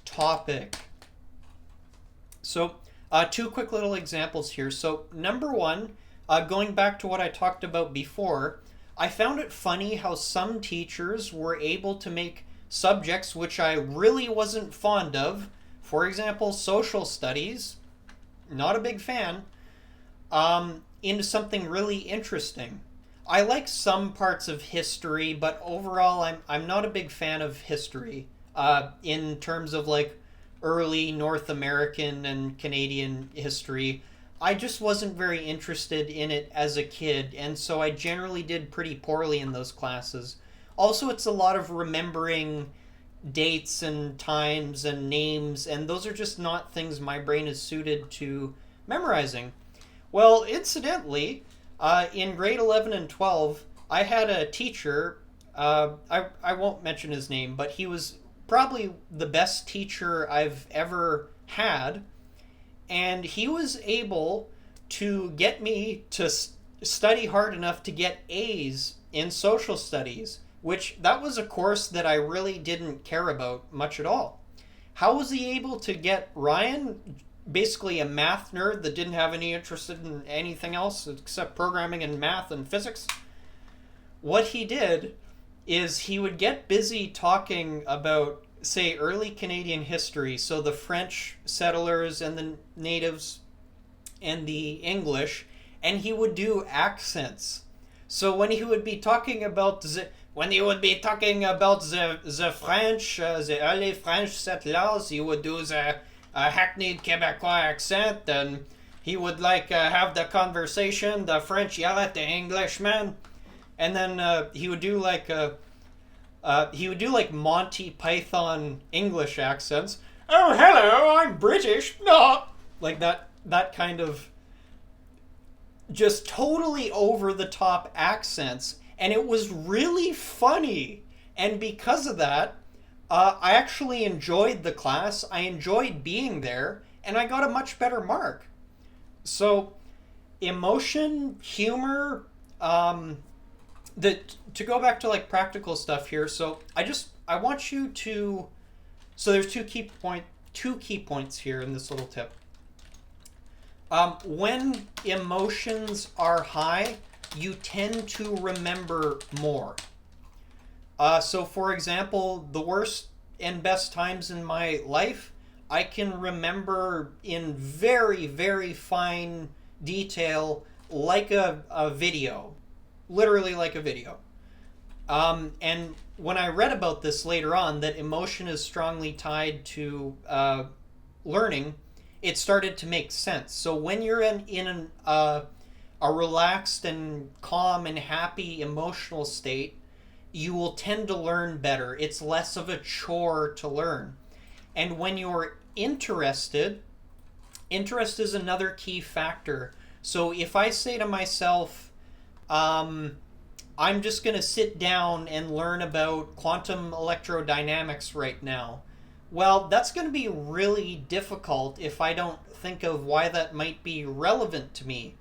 topic. So 2 quick little examples here. So number 1, going back to what I talked about before, I found it funny how some teachers were able to make subjects which I really wasn't fond of, for example, social studies, not a big fan, into something really interesting. I like some parts of history, but overall I'm not a big fan of history in terms of like early North American and Canadian history. I just wasn't very interested in it as a kid, and so I generally did pretty poorly in those classes. Also, it's a lot of remembering dates and times and names, and those are just not things my brain is suited to memorizing. Well, incidentally, in grade 11 and 12, I had a teacher, I won't mention his name, but he was probably the best teacher I've ever had. and he was able to get me to study hard enough to get A's in social studies, which that was a course that I really didn't care about much at all. How was he able to get Ryan, basically a math nerd that didn't have any interest in anything else except programming and math and physics? What he did is he would get busy talking about, say, early Canadian history, so the French settlers and the natives and the English, and he would do accents. So when he would be talking about the French, the early French settlers, he would do the hackneyed Quebecois accent, and he would have the conversation. The French yell at the Englishman, and then he would do like Monty Python English accents. Oh, hello, I'm British. No, like that kind of just totally over the top accents, and it was really funny. And because of that, I actually enjoyed the class. I enjoyed being there, and I got a much better mark. So, emotion, humor, to go back to like practical stuff here. So I want you to. So there's two key points here in this little tip. When emotions are high, you tend to remember more. So for example, the worst and best times in my life, I can remember in very, very fine detail, like a video. Literally like a video. And when I read about this later on, that emotion is strongly tied to learning, it started to make sense. So when you're in a relaxed and calm and happy emotional state, you will tend to learn better. It's less of a chore to learn. And when you're interested, interest is another key factor. So if I say to myself, I'm just going to sit down and learn about quantum electrodynamics right now, well, that's going to be really difficult if I don't think of why that might be relevant to me.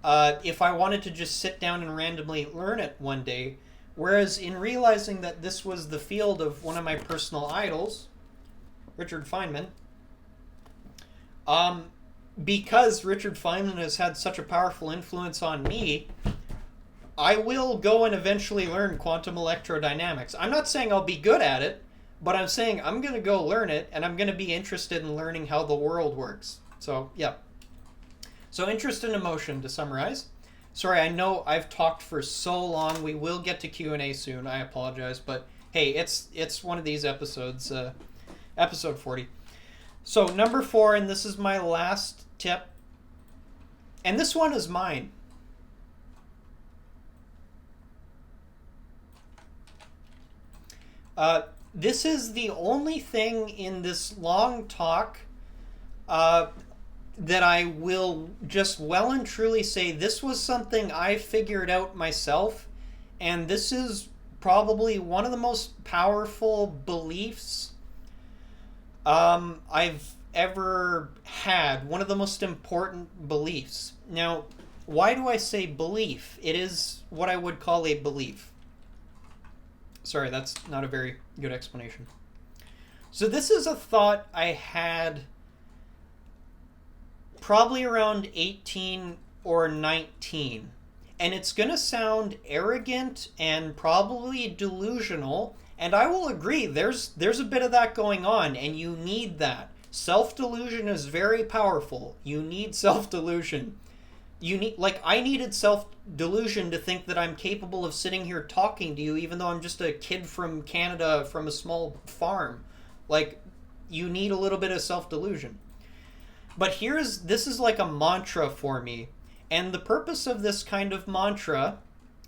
If I wanted to just sit down and randomly learn it one day, whereas in realizing that this was the field of one of my personal idols, Richard Feynman, because Richard Feynman has had such a powerful influence on me, I will go and eventually learn quantum electrodynamics. I'm not saying I'll be good at it, but I'm saying I'm going to go learn it, and I'm going to be interested in learning how the world works. So, yeah. So, interest and emotion, to summarize. Sorry, I know I've talked for so long. We will get to Q&A soon. I apologize, but hey, it's one of these episodes, episode 40. So, number 4, and this is my last tip, and this one is mine. This is the only thing in this long talk that I will just well and truly say this was something I figured out myself, and this is probably one of the most powerful beliefs I've ever had, one of the most important beliefs. Now, why do I say belief? It is what I would call a belief. Sorry, that's not a very good explanation. So this is a thought I had probably around 18 or 19. And it's going to sound arrogant and probably delusional. And I will agree, there's a bit of that going on, and you need that. Self-delusion is very powerful. You need self-delusion. I needed self-delusion to think that I'm capable of sitting here talking to you, even though I'm just a kid from Canada from a small farm. You need a little bit of self-delusion. But this is like a mantra for me. And the purpose of this kind of mantra,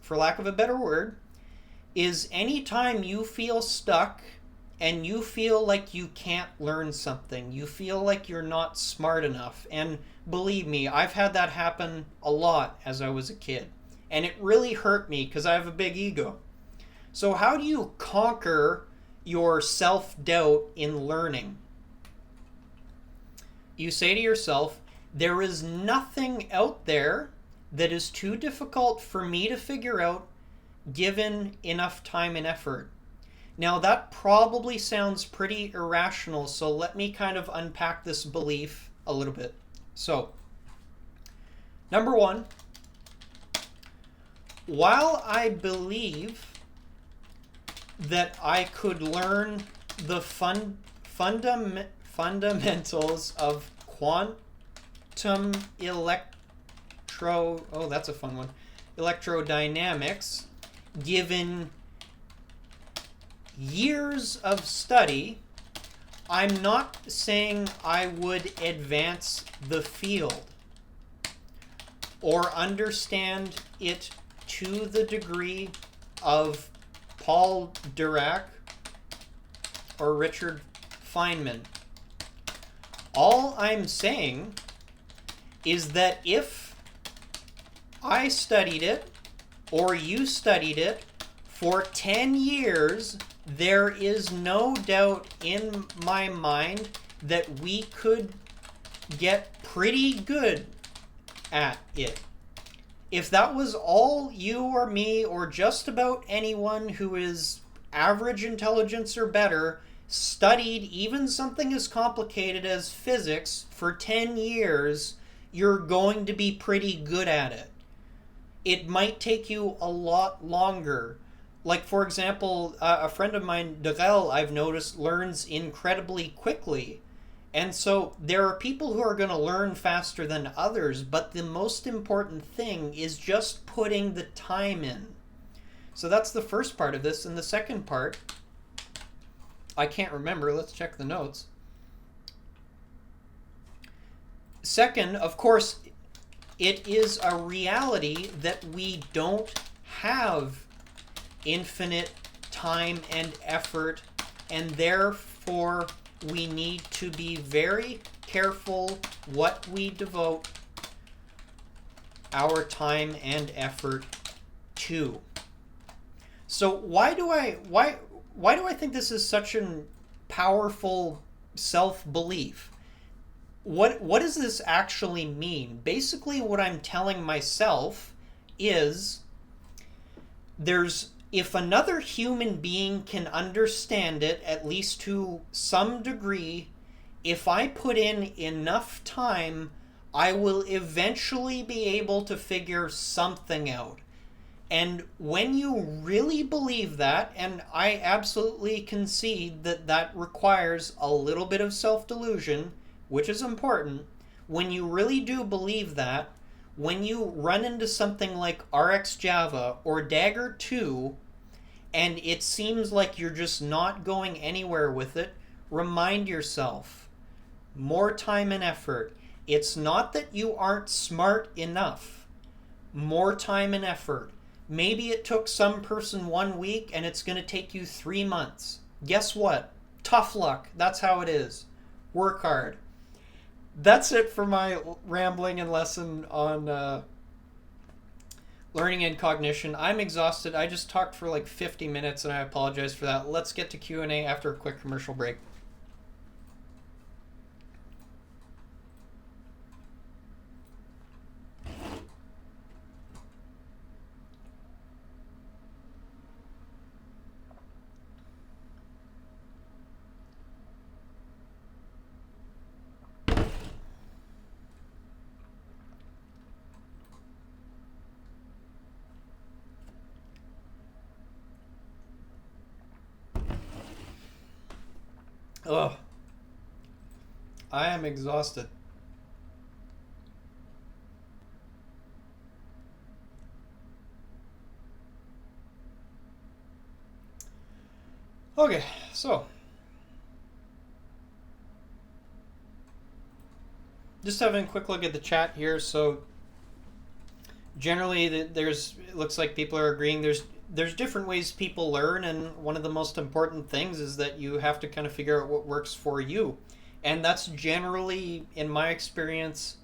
for lack of a better word, is anytime you feel stuck and you feel like you can't learn something, you feel like you're not smart enough, and believe me, I've had that happen a lot as I was a kid. And it really hurt me because I have a big ego. So how do you conquer your self-doubt in learning? you say to yourself, there is nothing out there that is too difficult for me to figure out given enough time and effort. Now, that probably sounds pretty irrational, so let me kind of unpack this belief a little bit. So, number one, while I believe that I could learn the fundamentals of quantum electrodynamics, given years of study, I'm not saying I would advance the field or understand it to the degree of Paul Dirac or Richard Feynman. All I'm saying is that if I studied it or you studied it for 10 years, there is no doubt in my mind that we could get pretty good at it. If that was all you or me or just about anyone who is average intelligence or better studied even something as complicated as physics for 10 years, you're going to be pretty good at it. It might take you a lot longer. Like, for example, a friend of mine, Darrell, I've noticed, learns incredibly quickly. And so there are people who are going to learn faster than others, but the most important thing is just putting the time in. So that's the first part of this. And the second part, I can't remember. Let's check the notes. Second, of course, it is a reality that we don't have infinite time and effort, and therefore we need to be very careful what we devote our time and effort to. So why do I think this is such a powerful self-belief? What does this actually mean? Basically, what I'm telling myself is if another human being can understand it, at least to some degree, if I put in enough time, I will eventually be able to figure something out. And when you really believe that, and I absolutely concede that that requires a little bit of self-delusion, which is important, when you really do believe that, when you run into something like RxJava or Dagger 2, and it seems like you're just not going anywhere with it, remind yourself, more time and effort. It's not that you aren't smart enough. More time and effort. Maybe it took some person 1 week and it's going to take you 3 months. Guess what? Tough luck. That's how it is. Work hard. That's it for my rambling and lesson on learning and cognition. I'm exhausted. I just talked for like 50 minutes and I apologize for that. Let's get to Q&A after a quick commercial break. Ugh. I am exhausted. Okay, so just having a quick look at the chat here. So generally, it looks like people are agreeing. There's different ways people learn, and one of the most important things is that you have to kind of figure out what works for you. And that's generally, in my experience,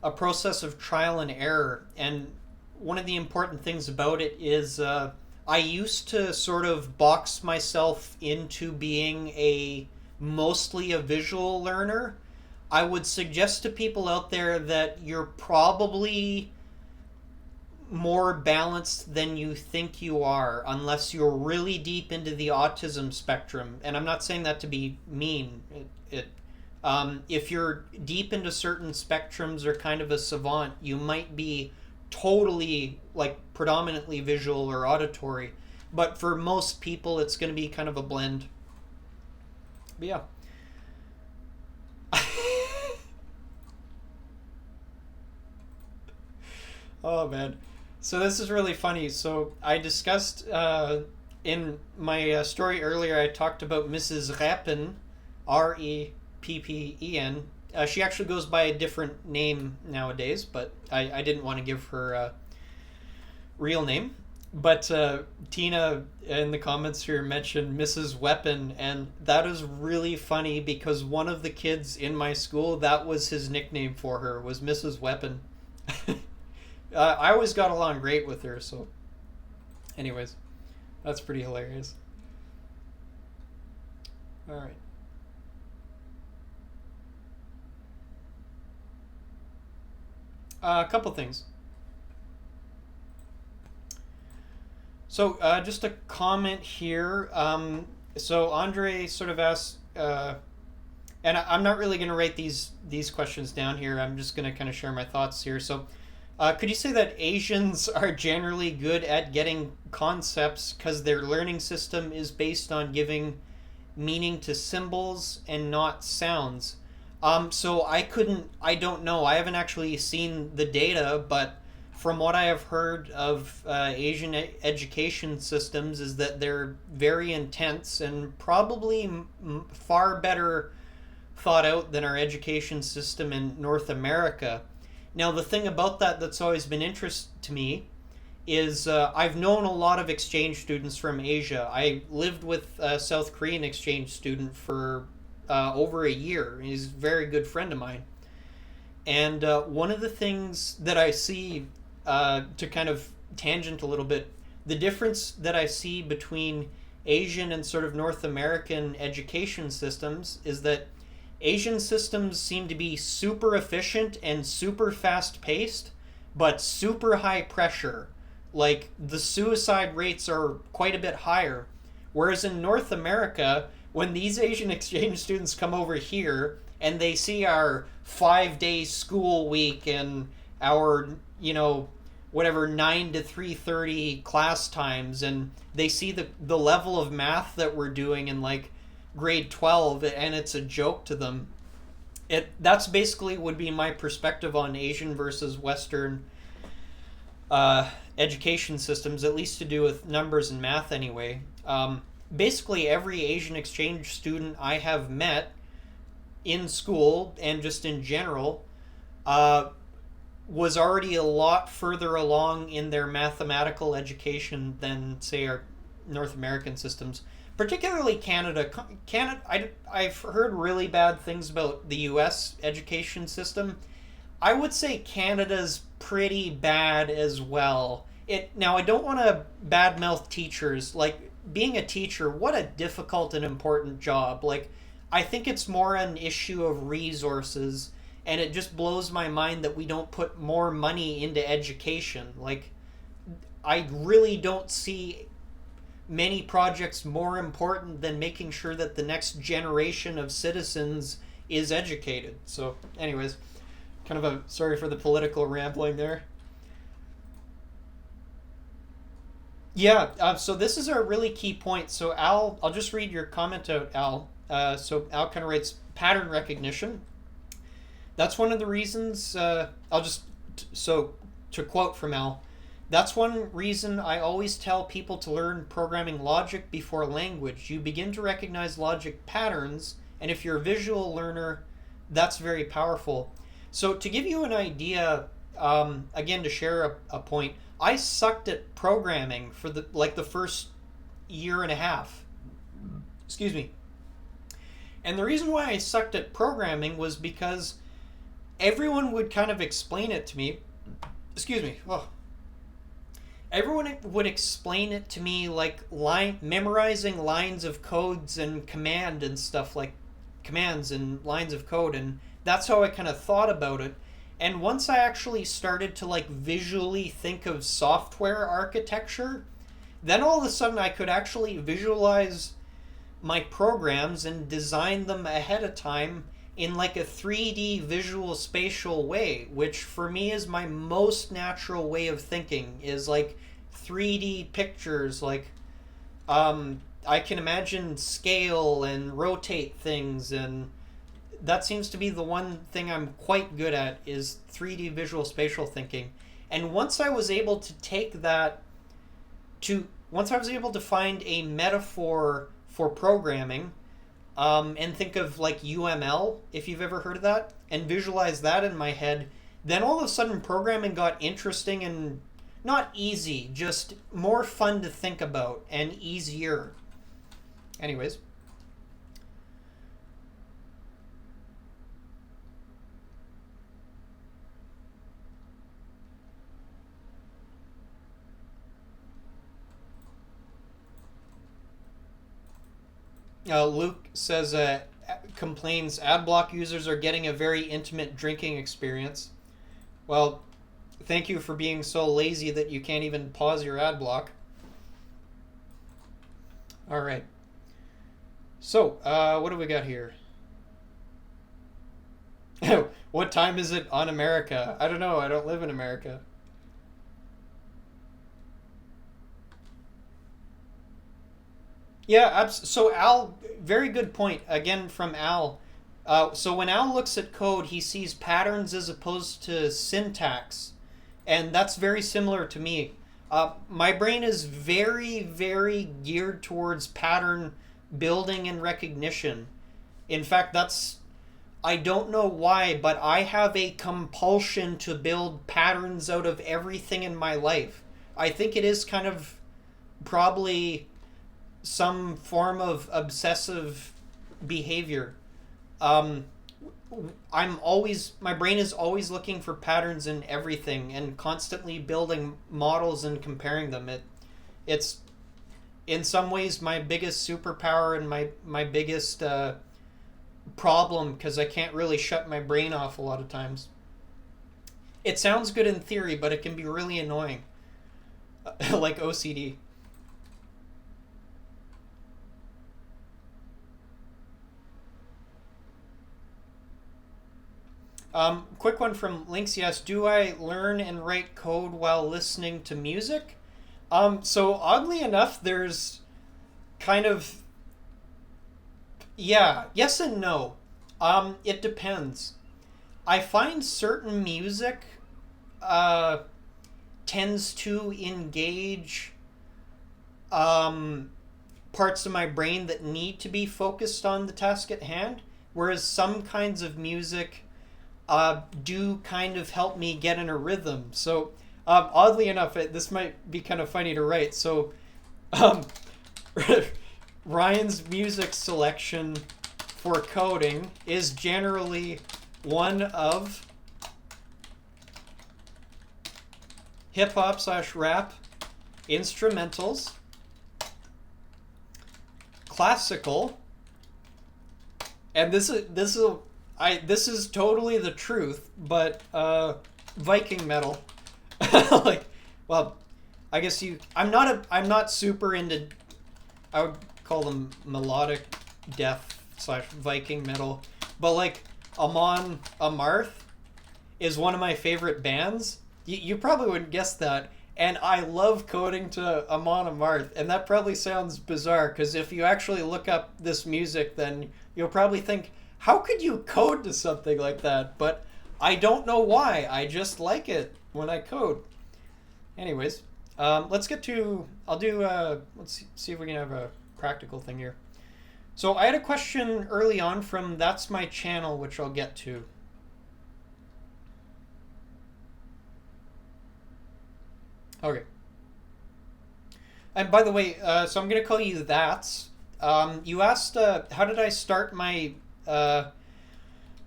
a process of trial and error. And one of the important things about it is I used to sort of box myself into being mostly a visual learner. I would suggest to people out there that you're probably more balanced than you think you are, unless you're really deep into the autism spectrum. And I'm not saying that to be mean. If you're deep into certain spectrums or kind of a savant, you might be totally, like, predominantly visual or auditory. But for most people, it's going to be kind of a blend. But yeah. Oh man. So this is really funny. So I discussed in my story earlier, I talked about Mrs. Reppen, Reppen. She actually goes by a different name nowadays, but I didn't want to give her a real name. But Tina in the comments here mentioned Mrs. Weapon, and that is really funny because one of the kids in my school, that was his nickname for her, was Mrs. Weapon. I always got along great with her, so anyways, that's pretty hilarious. All right. A couple things. So just a comment here. So Andre sort of asked, and I'm not really going to write these questions down here. I'm just going to kind of share my thoughts here. So could you say that Asians are generally good at getting concepts because their learning system is based on giving meaning to symbols and not sounds? So I don't know. I haven't actually seen the data, but from what I have heard of Asian education systems is that they're very intense and probably far better thought out than our education system in North America. Now, the thing about that that's always been interesting to me is I've known a lot of exchange students from Asia. I lived with a South Korean exchange student for over a year. He's a very good friend of mine. And one of the things that I see, to kind of tangent a little bit, the difference that I see between Asian and sort of North American education systems is that Asian systems seem to be super efficient and super fast paced, but super high pressure. Like, the suicide rates are quite a bit higher. Whereas in North America, when these Asian exchange students come over here and they see our 5-day school week and our, whatever 9 to 3:30 class times, and they see the level of math that we're doing in like grade 12 and it's a joke to them. That's basically would be my perspective on Asian versus Western education systems, at least to do with numbers and math anyway. Basically every Asian exchange student I have met in school and just in general was already a lot further along in their mathematical education than, say, our North American systems. Particularly Canada. I've heard really bad things about the U.S. education system. I would say Canada's pretty bad as well. Now, I don't want to badmouth teachers. Like, being a teacher, what a difficult and important job. Like, I think it's more an issue of resources, and it just blows my mind that we don't put more money into education. Like, I really don't see many projects more important than making sure that the next generation of citizens is educated. So, anyways, kind of sorry for the political rambling there. Yeah, so this is a really key point. So Al, I'll just read your comment out, Al. So Al kind of writes, pattern recognition. That's one of the reasons, so to quote from Al, that's one reason I always tell people to learn programming logic before language. You begin to recognize logic patterns, and if you're a visual learner, that's very powerful. So to give you an idea, again, to share a point, I sucked at programming for the first year and a half. Excuse me. And the reason why I sucked at programming was because everyone would kind of explain it to me. Excuse me. Oh. Everyone would explain it to me like memorizing lines of codes and command and stuff, like commands and lines of code, and that's how I kind of thought about it. And once I actually started to like visually think of software architecture, then all of a sudden I could actually visualize my programs and design them ahead of time in like a 3D visual spatial way, which for me is my most natural way of thinking, is like 3D pictures. Like I can imagine scale and rotate things, and that seems to be the one thing I'm quite good at, is 3D visual spatial thinking. And once I was able to take that once I was able to find a metaphor for programming, and think of like UML, if you've ever heard of that, and visualize that in my head, then all of a sudden programming got interesting and not easy, just more fun to think about and easier. Anyways. Luke says, complains, Adblock users are getting a very intimate drinking experience. Well, thank you for being so lazy that you can't even pause your Adblock. All right. So, what do we got here? What time is it on America? I don't know. I don't live in America. Yeah, so Al, very good point, again from Al. So when Al looks at code, he sees patterns as opposed to syntax. And that's very similar to me. My brain is very, very geared towards pattern building and recognition. In fact, I don't know why, but I have a compulsion to build patterns out of everything in my life. I think it is kind of probably some form of obsessive behavior. My brain is always looking for patterns in everything and constantly building models and comparing them. It's in some ways my biggest superpower and my biggest problem, because I can't really shut my brain off a lot of times. It sounds good in theory, but it can be really annoying. Like OCD. Quick one from Links. Yes, do I learn and write code while listening to music? So oddly enough, there's kind of, yeah, yes and no. It depends. I find certain music tends to engage parts of my brain that need to be focused on the task at hand, whereas some kinds of music do kind of help me get in a rhythm. So oddly enough, this might be kind of funny to write. So Ryan's music selection for coding is generally one of hip-hop/rap, instrumentals, classical, and this is totally the truth, but Viking metal. Like, well, I guess I'm not super into, I would call them melodic death / Viking metal, but like Amon Amarth is one of my favorite bands. You probably wouldn't guess that. And I love coding to Amon Amarth, and that probably sounds bizarre, because if you actually look up this music, then you'll probably think, how could you code to something like that? But I don't know why. I just like it when I code. Anyways, let's see if we can have a practical thing here. So I had a question early on from That's My Channel, which I'll get to. Okay. And by the way, so I'm going to call you That's. You asked, how did I start my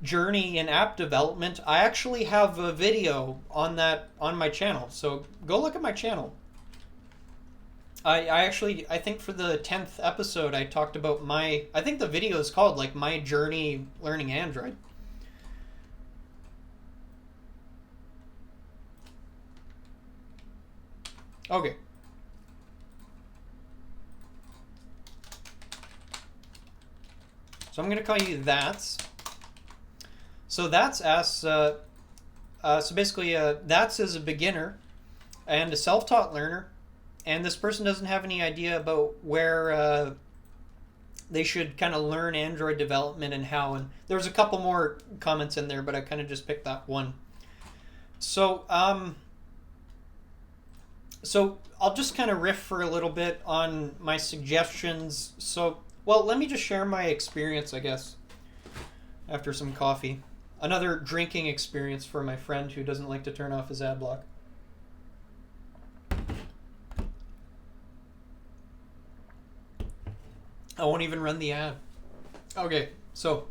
journey in app development? I actually have a video on that on my channel, so go look at my channel. I think for the 10th episode I talked about I think the video is called like My Journey Learning Android. Okay. So I'm going to call you That's. So That's asks, so basically That's is a beginner and a self-taught learner, and this person doesn't have any idea about where they should kind of learn Android development and how. And there's a couple more comments in there, but I kind of just picked that one. So so I'll just kind of riff for a little bit on my suggestions. So, well, let me just share my experience, I guess, after some coffee. Another drinking experience for my friend who doesn't like to turn off his ad block. I won't even run the ad. Okay, so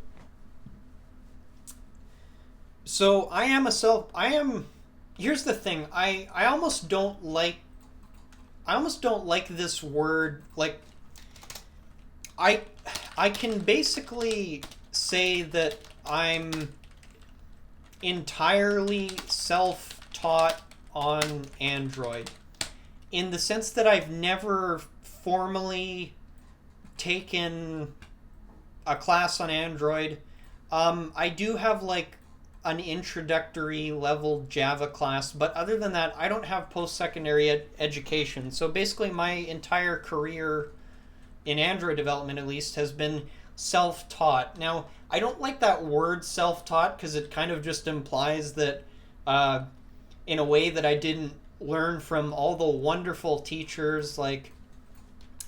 here's the thing. I almost don't like this word. Like, I can basically say that I'm entirely self-taught on Android, in the sense that I've never formally taken a class on Android. I do have like an introductory level Java class, but other than that, I don't have post-secondary education. So basically my entire career in Android development, at least, has been self-taught. Now, I don't like that word self-taught because it kind of just implies that in a way that I didn't learn from all the wonderful teachers, like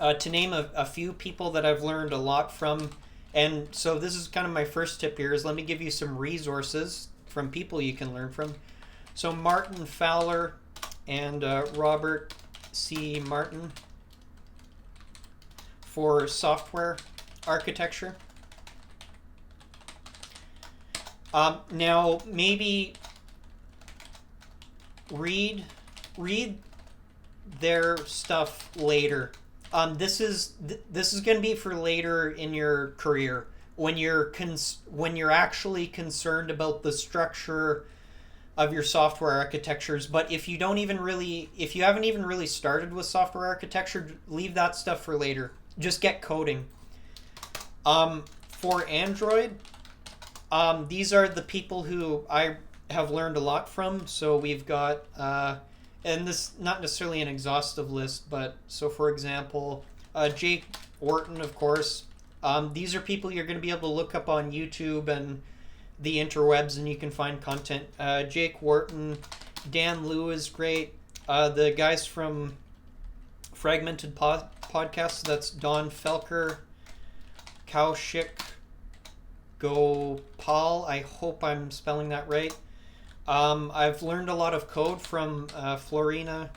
to name a few people that I've learned a lot from. And so this is kind of my first tip here, is let me give you some resources from people you can learn from. So Martin Fowler and Robert C. Martin for software architecture. Now, maybe read their stuff later. This is going to be for later in your career, when you're actually concerned about the structure of your software architectures. But if you haven't even really started with software architecture, leave that stuff for later. Just get coding. For Android, these are the people who I have learned a lot from. So we've got and this not necessarily an exhaustive list, but so for example, Jake Wharton, of course. These are people you're going to be able to look up on YouTube and the interwebs, and you can find content. Jake Wharton, Dan Liu is great. The guys from Fragmented Podcast, that's Don Felker, Kaushik Gopal. I hope I'm spelling that right. I've learned a lot of code from Florina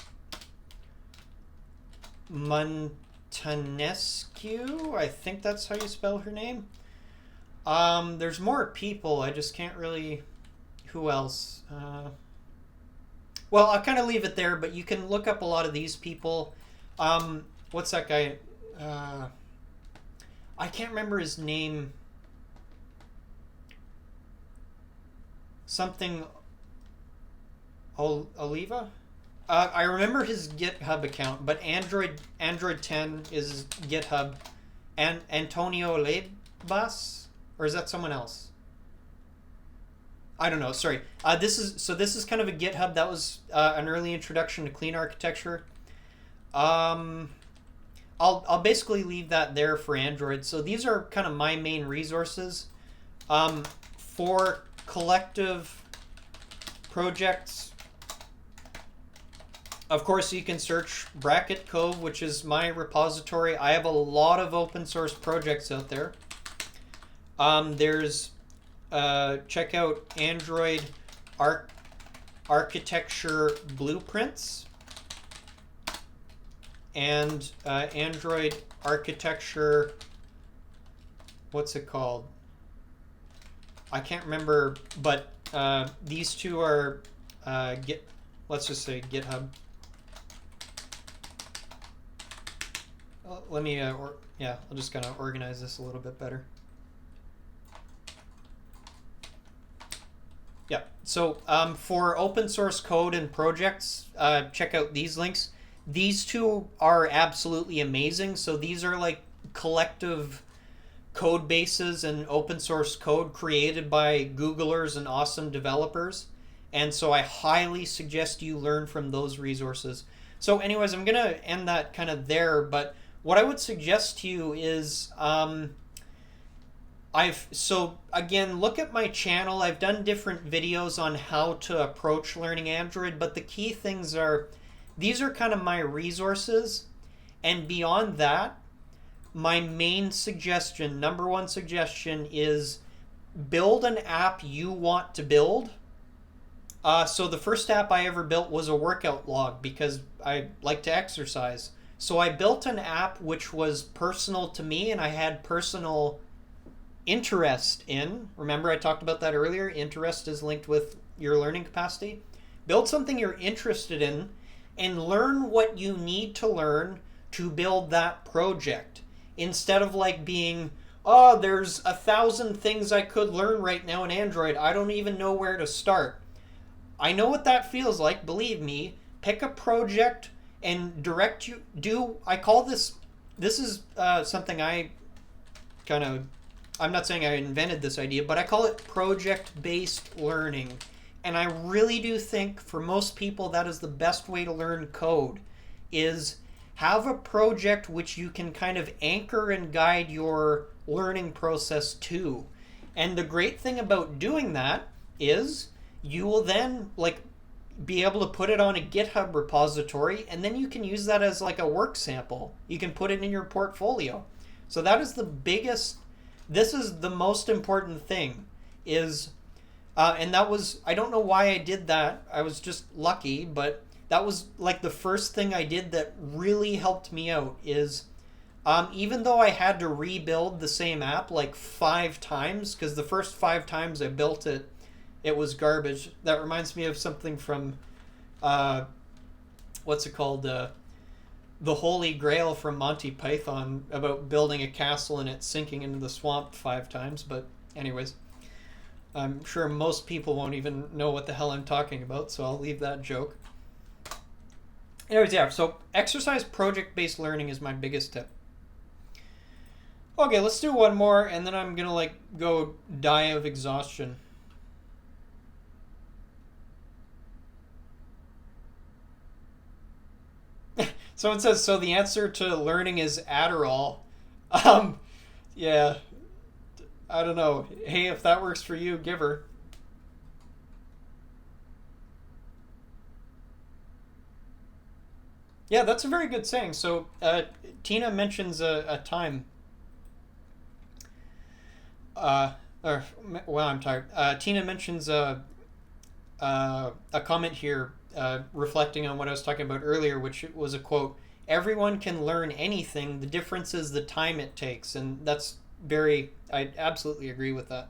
Montanescu. I think that's how you spell her name. There's more people. I just can't really... Who else? Well, I'll kind of leave it there, but you can look up a lot of these people. What's that guy? I can't remember his name. Something... Oliva? I remember his GitHub account, but Android 10 is GitHub. And Antonio Lebas? Or is that someone else? I don't know. Sorry. This is kind of a GitHub. That was an early introduction to clean architecture. I'll basically leave that there for Android. So these are kind of my main resources. For collective projects, of course, you can search Bracket Cove, which is my repository. I have a lot of open source projects out there. There's check out Android Architecture Blueprints and Android Architecture, what's it called? I can't remember, but these two are let's just say GitHub. Let me I'll just kind of organize this a little bit better. Yeah, so for open source code and projects, check out these links. These two are absolutely amazing. So these are like collective code bases and open source code created by Googlers and awesome developers. And so I highly suggest you learn from those resources. So anyways, I'm going to end that kind of there. But what I would suggest to you is so again, look at my channel. I've done different videos on how to approach learning Android, but the key things are, these are kind of my resources. And beyond that, my main suggestion, number one suggestion, is build an app you want to build. So the first app I ever built was a workout log because I like to exercise. So I built an app which was personal to me and I had personal interest in. Remember I talked about that earlier? Interest is linked with your learning capacity. Build something you're interested in and learn what you need to learn to build that project. Instead of like being, oh, there's 1,000 things I could learn right now in Android. I don't even know where to start. I know what that feels like, believe me. Pick a project and I call this is something I'm not saying I invented this idea, but I call it project-based learning. And I really do think for most people that is the best way to learn code, is have a project which you can kind of anchor and guide your learning process to. And the great thing about doing that is you will then be able to put it on a GitHub repository, and then you can use that as like a work sample. You can put it in your portfolio. So that is this is the most important thing is, and that was, I don't know why I did that. I was just lucky, but that was like the first thing I did that really helped me out is, even though I had to rebuild the same app like 5 times, because the first 5 times I built it, it was garbage. That reminds me of something from, what's it called? The Holy Grail from Monty Python about building a castle and it sinking into the swamp 5 times. But anyways, I'm sure most people won't even know what the hell I'm talking about, so I'll leave that joke. Anyways, yeah, so exercise project-based learning is my biggest tip. Okay, let's do one more, and then I'm going to go die of exhaustion. Someone says, so the answer to learning is Adderall. Yeah, I don't know. Hey, if that works for you, give her. Yeah, that's a very good saying. So Tina mentions a time. Well, I'm tired. Tina mentions a comment here reflecting on what I was talking about earlier, which was a quote, "Everyone can learn anything. The difference is the time it takes." And that's I absolutely agree with that.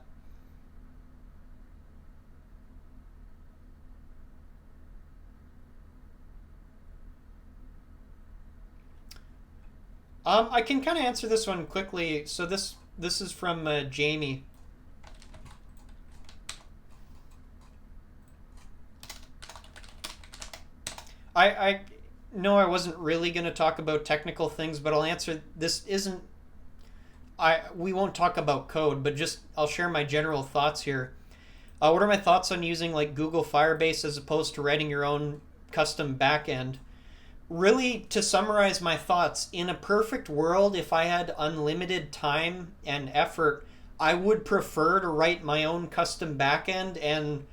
I can kind of answer this one quickly. So this is from Jamie. I know I wasn't really going to talk about technical things, but I'll answer. We won't talk about code, but just I'll share my general thoughts here. What are my thoughts on using Google Firebase as opposed to writing your own custom backend? Really, to summarize my thoughts, in a perfect world, if I had unlimited time and effort, I would prefer to write my own custom backend and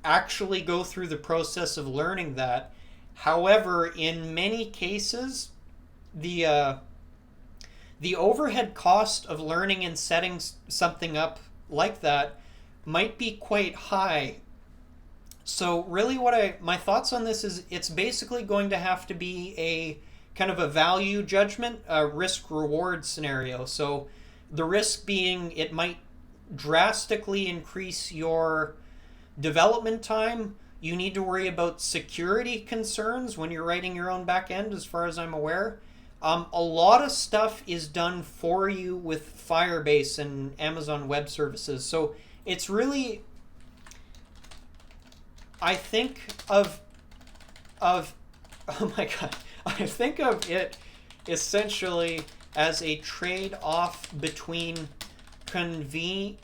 actually go through the process of learning that. However, in many cases, the overhead cost of learning and setting something up like that might be quite high. So really my thoughts on this is it's basically going to have to be a kind of a value judgment, a risk-reward scenario. So the risk being it might drastically increase your development time. You need to worry about security concerns when you're writing your own backend, as far as I'm aware. A lot of stuff is done for you with Firebase and Amazon Web Services. So it's really, I think of oh my god, I think of it essentially as a trade-off between convenience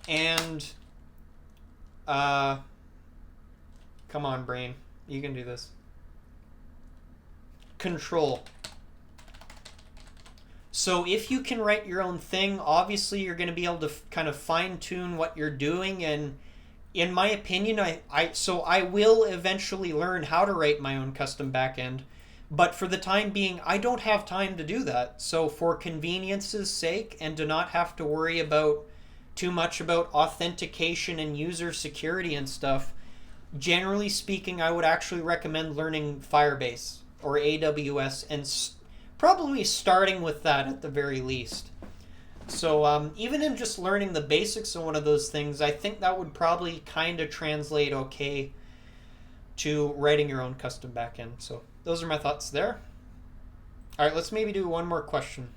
and come on, brain, you can do this. Control. So if you can write your own thing, obviously you're going to be able to kind of fine-tune what you're doing, and in my opinion, I will eventually learn how to write my own custom backend, but for the time being, I don't have time to do that. So for convenience's sake, and to not have to worry about too much about authentication and user security and stuff, generally speaking, I would actually recommend learning Firebase or AWS, and probably starting with that at the very least. So even in just learning the basics of one of those things, I think that would probably kind of translate okay to writing your own custom backend. So those are my thoughts there. All right, let's maybe do one more question.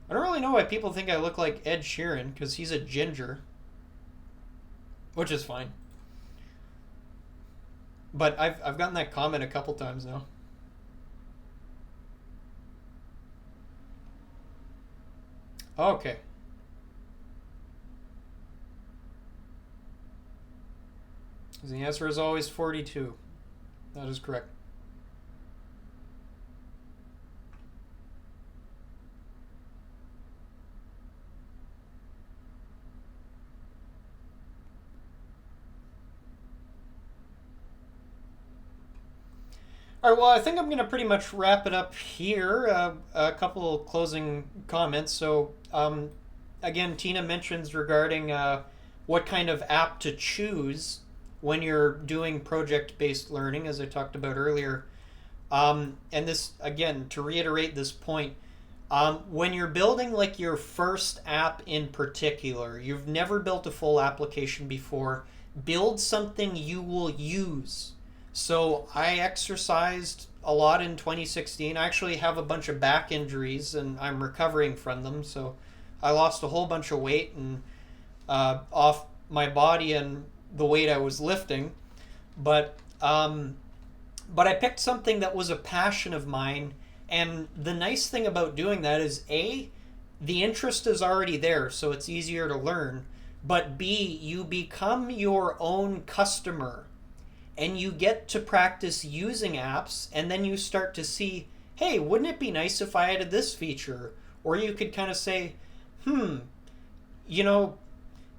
I don't really know why people think I look like Ed Sheeran, because he's a ginger, which is fine. But I've gotten that comment a couple times now. Okay. The answer is always 42. That is correct. All right, well, I think I'm going to pretty much wrap it up here. A couple of closing comments. So, again, Tina mentions regarding what kind of app to choose when you're doing project-based learning, as I talked about earlier. And this, again, to reiterate this point, when you're building like your first app in particular, you've never built a full application before, build something you will use. So I exercised a lot in 2016. I actually have a bunch of back injuries and I'm recovering from them. So I lost a whole bunch of weight and off my body and the weight I was lifting. But I picked something that was a passion of mine. And the nice thing about doing that is A, the interest is already there, so it's easier to learn. But B, you become your own customer. And you get to practice using apps, and then you start to see, hey, wouldn't it be nice if I added this feature? Or you could kind of say,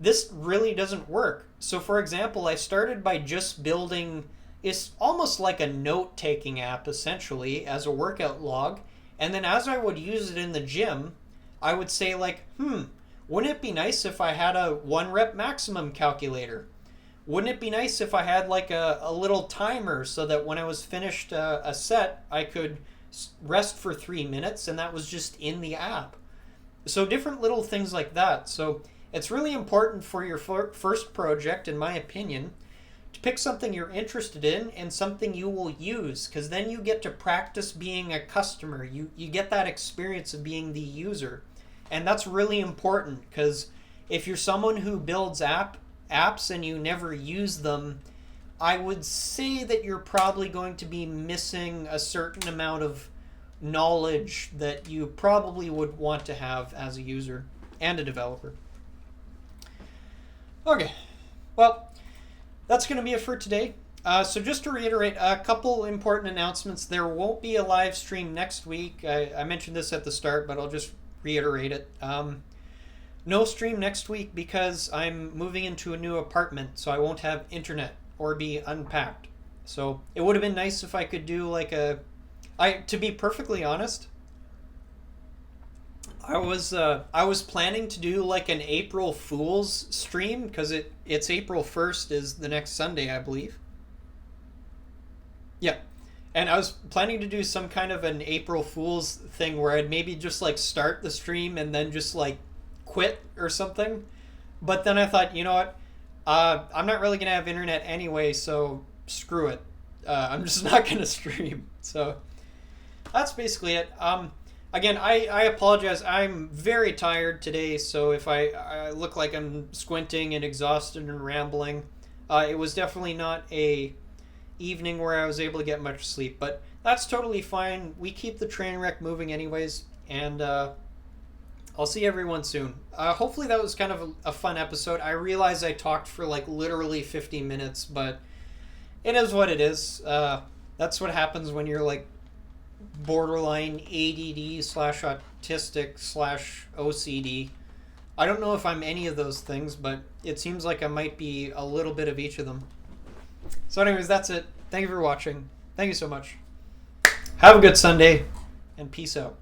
this really doesn't work. So for example, I started by just building, it's almost like a note-taking app, essentially, as a workout log. And then as I would use it in the gym, I would say like, wouldn't it be nice if I had a 1-rep maximum calculator? Wouldn't it be nice if I had like a little timer so that when I was finished a set, I could rest for 3 minutes, and that was just in the app. So different little things like that. So it's really important for your first project, in my opinion, to pick something you're interested in and something you will use, because then you get to practice being a customer. You get that experience of being the user. And that's really important, because if you're someone who builds apps and you never use them, I would say that you're probably going to be missing a certain amount of knowledge that you probably would want to have as a user and a developer. Okay, well, that's going to be it for today. So just to reiterate, a couple important announcements. There won't be a live stream next week. I mentioned this at the start, but I'll just reiterate it. No stream next week because I'm moving into a new apartment, so I won't have internet or be unpacked. So it would have been nice if I could do like to be perfectly honest, I was planning to do like an April Fool's stream, because it's April 1st is the next Sunday, I believe. Yeah. And I was planning to do some kind of an April Fool's thing where I'd maybe just like start the stream and then just like quit or something. But then I thought, you know what? I'm not really going to have internet anyway, so screw it. I'm just not going to stream. So that's basically it. Again, I apologize. I'm very tired today, so if I look like I'm squinting and exhausted and rambling, it was definitely not a evening where I was able to get much sleep, but that's totally fine. We keep the train wreck moving anyways, and I'll see everyone soon. Hopefully that was kind of a fun episode. I realize I talked for like literally 50 minutes, but it is what it is. That's what happens when you're like borderline ADD slash autistic slash OCD. I don't know if I'm any of those things, but it seems like I might be a little bit of each of them. So anyways, that's it. Thank you for watching. Thank you so much. Have a good Sunday, and peace out.